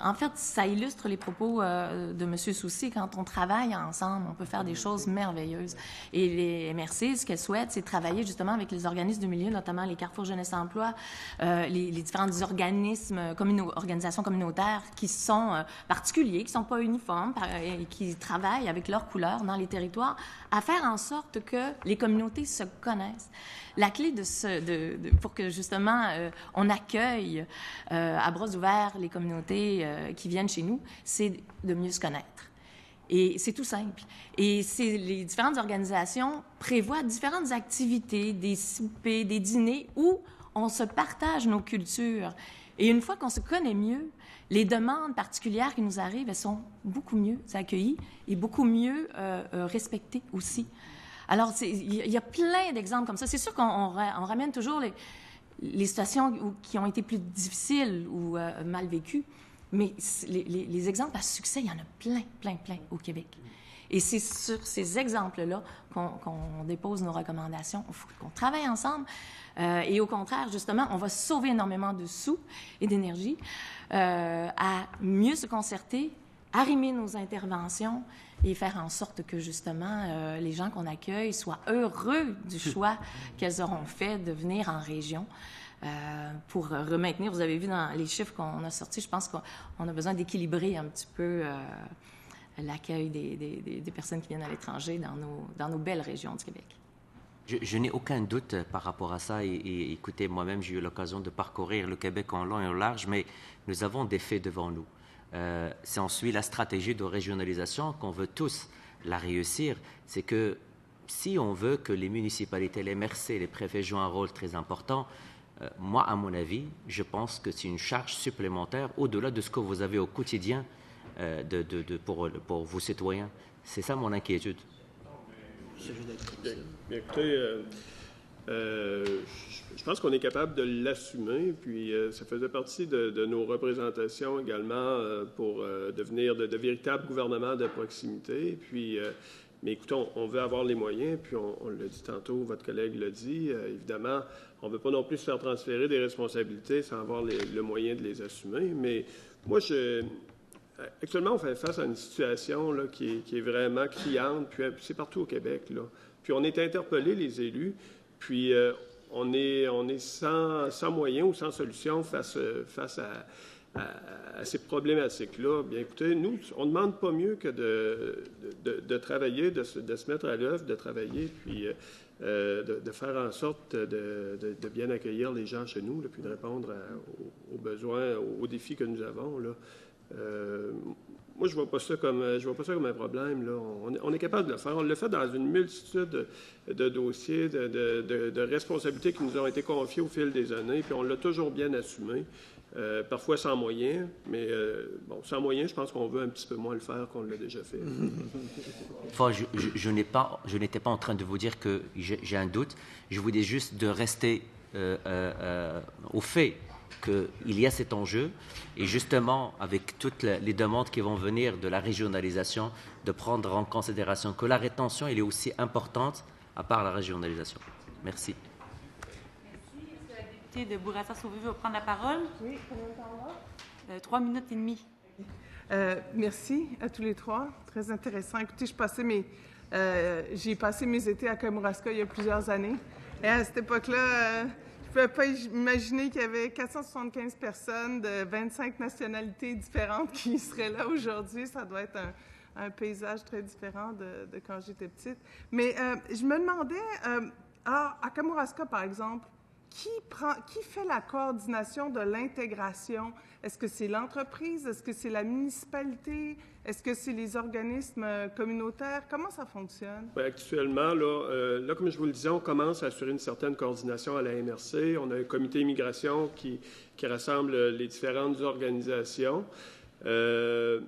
En fait, ça illustre les propos de M. Soucy. Quand on travaille ensemble, on peut faire des choses merveilleuses. Et les MRC, ce qu'elles souhaitent, c'est travailler justement avec les organismes du milieu, notamment les Carrefour Jeunesse-Emploi, les différents organismes, organisations communautaires qui sont particuliers, qui ne sont pas uniformes et qui travaillent avec leurs couleurs dans les territoires, à faire en sorte que les communautés se connaissent. La clé pour que, justement, on accueille à bras ouverts les communautés qui viennent chez nous, c'est de mieux se connaître. Et c'est tout simple. Et les différentes organisations prévoient différentes activités, des soupers, des dîners, où on se partage nos cultures. Et une fois qu'on se connaît mieux, les demandes particulières qui nous arrivent, elles sont beaucoup mieux accueillies et beaucoup mieux respectées aussi. Alors, il y a plein d'exemples comme ça. C'est sûr qu'on ramène toujours les situations qui ont été plus difficiles ou mal vécues, mais les exemples à succès, il y en a plein au Québec. Et c'est sur ces exemples-là qu'on dépose nos recommandations. Il faut qu'on travaille ensemble. Et au contraire, justement, on va sauver énormément de sous et d'énergie à mieux se concerter, arrimer nos interventions et faire en sorte que, justement, les gens qu'on accueille soient heureux du choix qu'elles auront fait de venir en région pour maintenir. Vous avez vu dans les chiffres qu'on a sortis, je pense qu'on a besoin d'équilibrer un petit peu l'accueil des personnes qui viennent à l'étranger dans nos belles régions du Québec. Je n'ai aucun doute par rapport à ça. Et écoutez, moi-même, j'ai eu l'occasion de parcourir le Québec en long et en large, mais nous avons des faits devant nous. Si on suit la stratégie de régionalisation, qu'on veut tous la réussir, c'est que si on veut que les municipalités, les MRC, les préfets jouent un rôle très important, moi, à mon avis, je pense que c'est une charge supplémentaire au-delà de ce que vous avez au quotidien pour vos citoyens. C'est ça mon inquiétude. s'agit d'être Bien, écoutez, je pense qu'on est capable de l'assumer, puis ça faisait partie de nos représentations également pour devenir de véritables gouvernements de proximité. Puis, mais écoutez, on veut avoir les moyens, puis on l'a dit tantôt, votre collègue l'a dit, évidemment, on ne veut pas non plus se faire transférer des responsabilités sans avoir le moyen de les assumer. Mais moi, actuellement, on fait face à une situation là, qui est vraiment criante, puis c'est partout au Québec. Là. Puis on est interpellés, les élus, puis on est sans moyens ou sans solution face à ces problématiques-là. Bien, écoutez, nous, on ne demande pas mieux que de travailler, de se mettre à l'œuvre, de travailler, puis de faire en sorte de bien accueillir les gens chez nous, là, puis de répondre aux besoins, aux défis que nous avons. Là. Moi, je vois pas ça comme un problème. Là. On est capable de le faire. On le fait dans une multitude de dossiers, de responsabilités qui nous ont été confiées au fil des années, puis on l'a toujours bien assumé. Parfois sans moyens, mais sans moyens, je pense qu'on veut un petit peu moins le faire qu'on l'a déjà fait. Enfin, je n'étais pas en train de vous dire que j'ai un doute. Je voulais juste de rester au fait qu'il y a cet enjeu et justement avec toutes les demandes qui vont venir de la régionalisation, de prendre en considération que la rétention elle est aussi importante à part la régionalisation. Merci. De Bourassa-Sauvé va prendre la parole. Oui, combien de temps là? 3 minutes et demie. Merci à tous les trois. Très intéressant. Écoutez, j'ai passé mes étés à Kamouraska il y a plusieurs années. Et à cette époque-là, je ne pouvais pas imaginer qu'il y avait 475 personnes de 25 nationalités différentes qui seraient là aujourd'hui. Ça doit être un paysage très différent de quand j'étais petite. Mais je me demandais, alors, à Kamouraska, par exemple, qui fait la coordination de l'intégration? Est-ce que c'est l'entreprise? Est-ce que c'est la municipalité? Est-ce que c'est les organismes communautaires? Comment ça fonctionne? Bien, actuellement, là, comme je vous le disais, on commence à assurer une certaine coordination à la MRC. On a un comité immigration qui rassemble les différentes organisations. Mais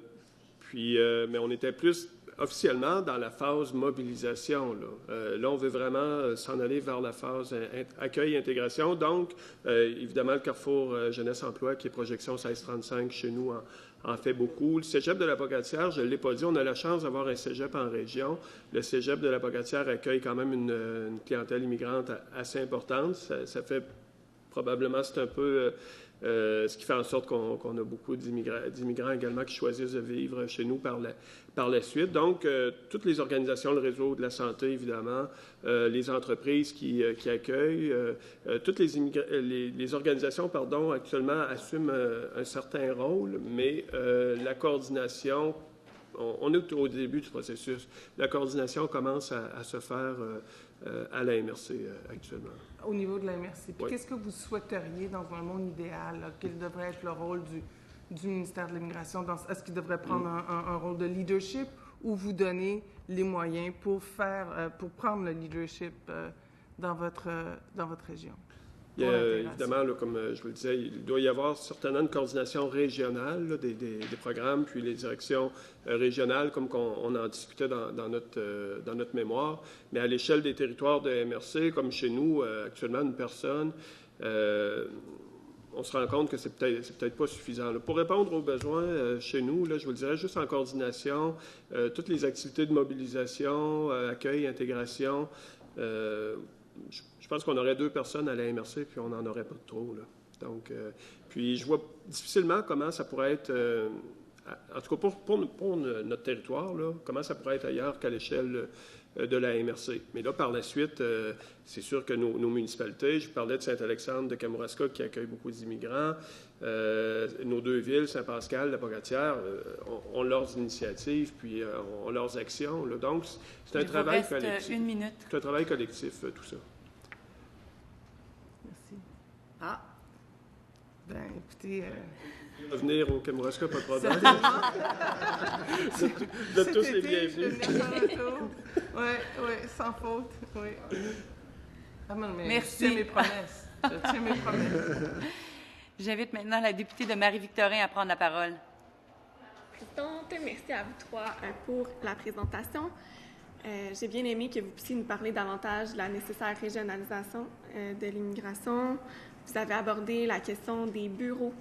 on était plus officiellement dans la phase mobilisation. Là, on veut vraiment s'en aller vers la phase accueil-intégration. Donc, évidemment, le Carrefour Jeunesse-Emploi, qui est projection 1635 chez nous, en fait beaucoup. Le cégep de la Pocatière, je ne l'ai pas dit, on a la chance d'avoir un cégep en région. Le cégep de la Pocatière accueille quand même une clientèle immigrante assez importante. Ça fait probablement, c'est un peu ce qui fait en sorte qu'on a beaucoup d'immigrants également qui choisissent de vivre chez nous par la suite. Donc, toutes les organisations, le réseau de la santé, évidemment, les entreprises qui accueillent, toutes les organisations, actuellement assument un certain rôle, mais la coordination, on est au début du processus. La coordination commence à se faire à la MRC actuellement. Au niveau de la MRC. Oui. Qu'est-ce que vous souhaiteriez dans un monde idéal? Quel devrait être le rôle du ministère de l'Immigration? Est-ce qu'il devrait prendre un rôle de leadership ou vous donner les moyens pour prendre le leadership dans votre région? Évidemment, là, comme je vous le disais, il doit y avoir certainement une coordination régionale là, des programmes, puis les directions régionales, comme on en discutait dans notre mémoire. Mais à l'échelle des territoires de MRC, comme chez nous, actuellement, une personne, on se rend compte que c'est peut-être pas suffisant. Là. Pour répondre aux besoins chez nous, là, je vous le dirais, juste en coordination, toutes les activités de mobilisation, accueil, intégration, je pense qu'on aurait 2 personnes à la MRC, puis on n'en aurait pas de trop. Là. Donc, puis je vois difficilement comment ça pourrait être, en tout cas pour notre territoire, là, comment ça pourrait être ailleurs qu'à l'échelle de la MRC. Mais là, par la suite, c'est sûr que nos municipalités, je vous parlais de Saint-Alexandre, de Kamouraska, qui accueille beaucoup d'immigrants, nos 2 villes, Saint-Pascal, La Pocatière, ont leurs initiatives, puis ont leurs actions. Là. Donc, c'est un travail collectif. 1 minute. C'est un travail collectif, tout ça. Merci. Ah! Ben, écoutez... Revenir au Kamouraska, pas de problème. Vous êtes tous les bienvenus. Oui, sans faute. Oui. Ah, mais merci. Je tiens mes promesses. J'invite maintenant la députée de Marie-Victorin à prendre la parole. Présidente, merci à vous 3 pour la présentation. J'ai bien aimé que vous puissiez nous parler davantage de la nécessaire régionalisation de l'immigration. Vous avez abordé la question des bureaux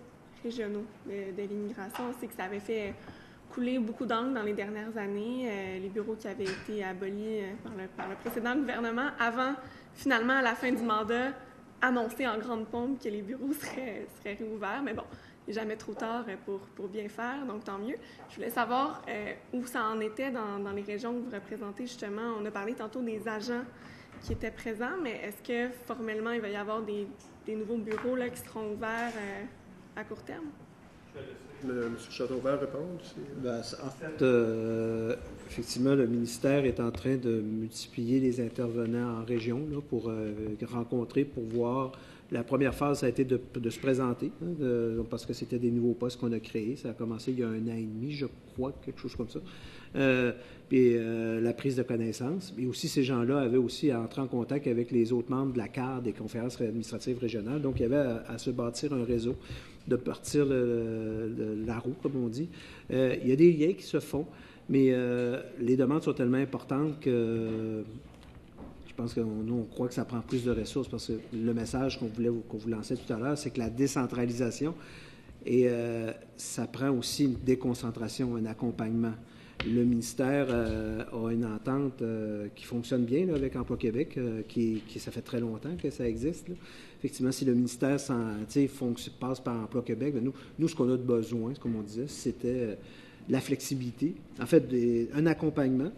régionaux de l'immigration. On sait que ça avait fait couler beaucoup d'encre dans les dernières années, les bureaux qui avaient été abolis par le précédent gouvernement, avant, finalement, à la fin du mandat, annoncer en grande pompe que les bureaux seraient réouverts. Mais bon, il n'est jamais trop tard pour bien faire, donc tant mieux. Je voulais savoir où ça en était dans les régions que vous représentez, justement. On a parlé tantôt des agents qui étaient présents, mais est-ce que formellement, il va y avoir des nouveaux bureaux là, qui seront ouverts à court terme? Je vais laisser M. Chateauvert répondre. En fait, effectivement, le ministère est en train de multiplier les intervenants en région là, pour rencontrer, pour voir. La première phase, ça a été de se présenter, parce que c'était des nouveaux postes qu'on a créés. Ça a commencé il y a 1 an et demi, je crois, quelque chose comme ça. Puis la prise de connaissance. Et aussi, ces gens-là avaient aussi à entrer en contact avec les autres membres de la CAR, des conférences administratives régionales. Donc, il y avait à se bâtir un réseau, de partir la roue, comme on dit. Il y a des liens qui se font, mais les demandes sont tellement importantes que je pense qu'on croit que ça prend plus de ressources, parce que le message qu'on vous lançait tout à l'heure, c'est que la décentralisation, et ça prend aussi une déconcentration, un accompagnement. Le ministère a une entente qui fonctionne bien là, avec Emploi Québec, ça fait très longtemps que ça existe. Là. Effectivement, si le ministère passe par Emploi Québec, bien, nous, ce qu'on a de besoin, comme on disait, c'était la flexibilité. En fait, un accompagnement,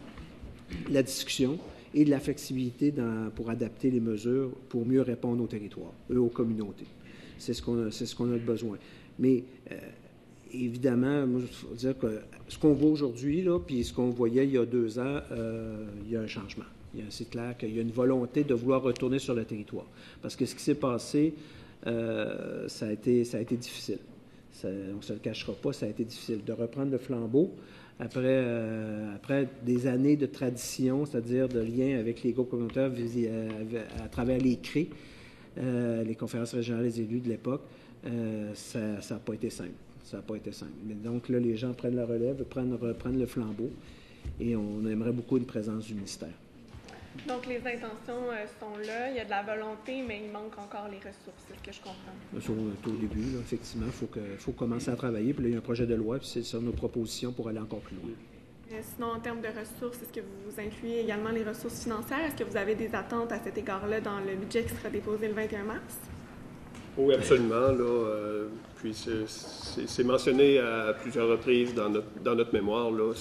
la discussion et de la flexibilité pour adapter les mesures pour mieux répondre aux territoires, aux communautés. C'est ce qu'on a de besoin. Mais évidemment, moi, il faut dire que ce qu'on voit aujourd'hui, là, puis ce qu'on voyait il y a 2 ans, il y a un changement. C'est clair qu'il y a une volonté de vouloir retourner sur le territoire. Parce que ce qui s'est passé, ça a été difficile. On ne se le cachera pas, ça a été difficile. De reprendre le flambeau après des années de tradition, c'est-à-dire de lien avec les groupes communautaires à travers les CRE, les conférences régionales des élus de l'époque, ça n'a pas été simple. Ça n'a pas été simple. Mais donc là, les gens prennent la relève, reprennent le flambeau, et on aimerait beaucoup une présence du ministère. Donc, les intentions sont là, il y a de la volonté, mais il manque encore les ressources, c'est ce que je comprends. Au début, là, effectivement, il faut commencer à travailler, puis là, il y a un projet de loi, puis c'est ça nos propositions pour aller encore plus loin. Sinon, en termes de ressources, est-ce que vous incluez également les ressources financières? Est-ce que vous avez des attentes à cet égard-là dans le budget qui sera déposé le 21 mars? Oui, absolument. Là, puis c'est mentionné à plusieurs reprises dans notre mémoire. Là,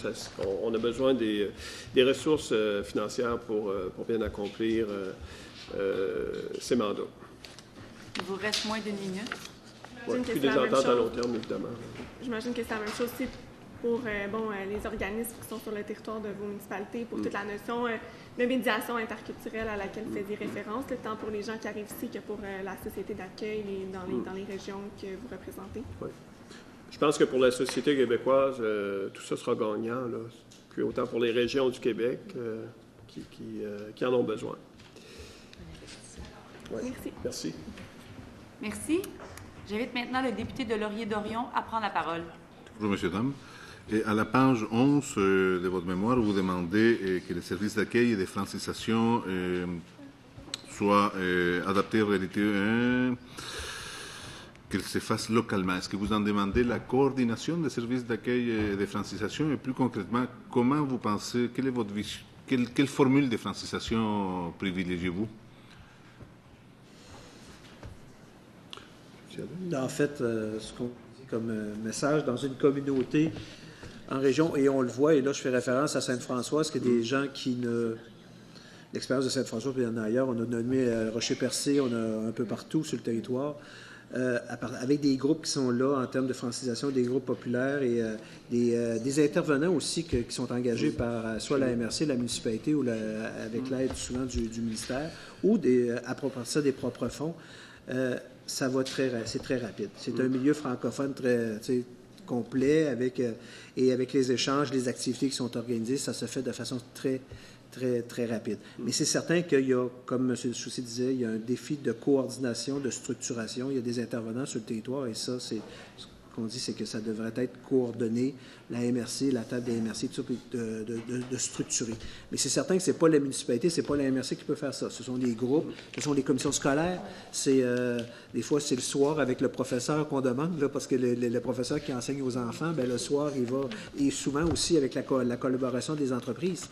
on a besoin des ressources financières pour bien accomplir ces mandats. Il vous reste moins d'1 minute. Oui, puis des ententes à long terme, évidemment. J'imagine que c'est la même chose aussi pour les organismes qui sont sur le territoire de vos municipalités, pour toute la notion de médiation interculturelle à laquelle vous faisiez référence, tant pour les gens qui arrivent ici que pour la société d'accueil dans les régions que vous représentez. Oui. Je pense que pour la société québécoise, tout ça sera gagnant, là, puis autant pour les régions du Québec qui en ont besoin. Ouais. Merci. Merci. Merci. J'invite maintenant le député de Laurier-Dorion à prendre la parole. Bonjour, messieurs, dames. Et à la page 11 de votre mémoire, vous demandez que les services d'accueil et de francisation soient adaptés aux réalités, qu'ils se fassent localement. Est-ce que vous en demandez la coordination des services d'accueil et de francisation? Et plus concrètement, comment vous pensez, quelle est votre vision, quelle formule de francisation privilégiez-vous? En fait, ce qu'on dit comme message, dans une communauté en région, et on le voit, et là je fais référence à Sainte-Françoise, parce qu'il y a des gens qui ne... L'expérience de Sainte-Françoise, puis il y en a ailleurs, on a nommé Rocher-Percé, on a un peu partout sur le territoire, avec des groupes qui sont là en termes de francisation, des groupes populaires et des intervenants aussi qui sont engagés par soit la MRC, la municipalité, ou avec l'aide souvent du ministère, ou à partir des propres fonds. Ça va c'est très rapide. C'est un milieu francophone très complet avec les échanges, les activités qui sont organisées, ça se fait de façon très, très, très rapide. Mais c'est certain qu'il y a, comme M. Soucy disait, il y a un défi de coordination, de structuration. Il y a des intervenants sur le territoire et ça, c'est qu'on dit, c'est que ça devrait être coordonné, la MRC, la table des MRC, tout ça, puis de structurer. Mais c'est certain que ce n'est pas la municipalité, ce n'est pas la MRC qui peut faire ça. Ce sont des groupes, ce sont des commissions scolaires. Des fois, c'est le soir avec le professeur qu'on demande, là, parce que le professeur qui enseigne aux enfants, bien, le soir, il va, et souvent aussi avec la collaboration des entreprises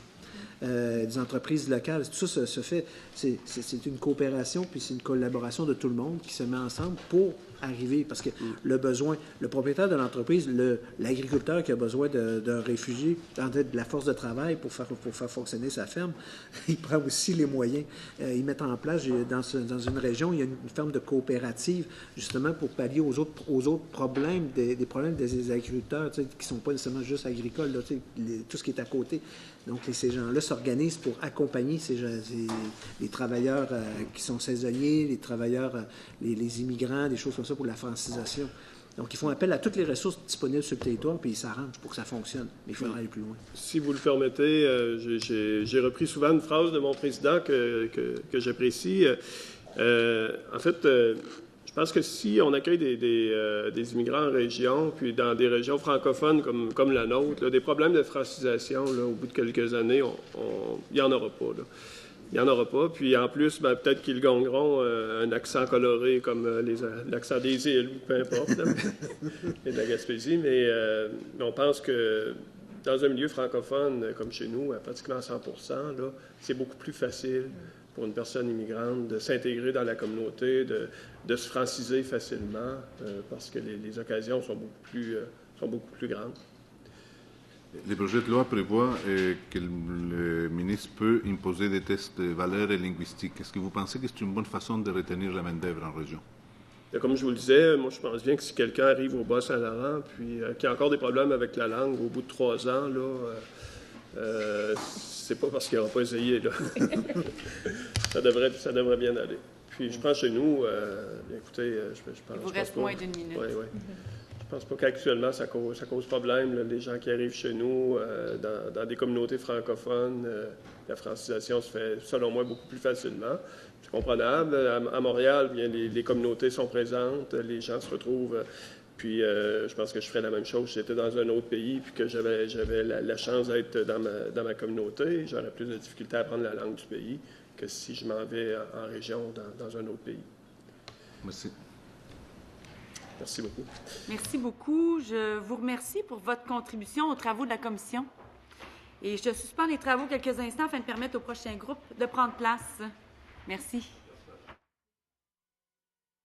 locales. Tout ça se fait, c'est une coopération, puis c'est une collaboration de tout le monde qui se met ensemble pour arriver, parce que le besoin, le propriétaire de l'entreprise, l'agriculteur qui a besoin d'un réfugié, de la force de travail pour faire fonctionner sa ferme, il prend aussi les moyens. Ils mettent en place, dans une région, il y a une ferme de coopérative, justement pour pallier aux autres problèmes, des problèmes des agriculteurs, qui ne sont pas nécessairement juste agricoles, là, tout ce qui est à côté. Donc, ces gens-là s'organisent pour accompagner les travailleurs qui sont saisonniers, les travailleurs, les immigrants, des choses comme ça pour la francisation. Donc, ils font appel à toutes les ressources disponibles sur le territoire, puis ils s'arrangent pour que ça fonctionne. Mais il faudra aller plus loin. Si vous le permettez, j'ai repris souvent une phrase de mon président que j'apprécie. En fait, je pense que si on accueille des immigrants en région, puis dans des régions francophones comme la nôtre, là, des problèmes de francisation, là, au bout de quelques années, il n'y en aura pas. Là. Il n'y en aura pas. Puis en plus, peut-être qu'ils gagneront un accent coloré comme l'accent des îles, ou peu importe, là, et de la Gaspésie. Mais on pense que dans un milieu francophone comme chez nous, à pratiquement 100%, là, c'est beaucoup plus facile pour une personne immigrante de s'intégrer dans la communauté, de se franciser facilement, parce que les occasions sont beaucoup plus grandes. Le projet de loi prévoit que le ministre peut imposer des tests de valeurs et linguistiques. Est-ce que vous pensez que c'est une bonne façon de retenir la main-d'œuvre en région? Et comme je vous le disais, moi, je pense bien que si quelqu'un arrive au Bas-Saint-Laurent, puis qui a encore des problèmes avec la langue au bout de 3 ans, là, c'est pas parce qu'il n'aura pas essayé, là. ça devrait bien aller. Puis je pense chez nous, écoutez, je pense... Il vous reste moins d'1 minute. Oui, oui. Je pense pas qu'actuellement, ça cause problème. Là, les gens qui arrivent chez nous, dans des communautés francophones, la francisation se fait, selon moi, beaucoup plus facilement. C'est comprenable. À Montréal, bien, les communautés sont présentes, les gens se retrouvent. Puis je pense que je ferais la même chose si j'étais dans un autre pays puis que j'avais la chance d'être dans ma communauté. J'aurais plus de difficulté à apprendre la langue du pays que si je m'en vais en région dans un autre pays. Merci. Merci beaucoup. Merci beaucoup. Je vous remercie pour votre contribution aux travaux de la commission. Et je suspends les travaux quelques instants afin de permettre au prochain groupe de prendre place. Merci.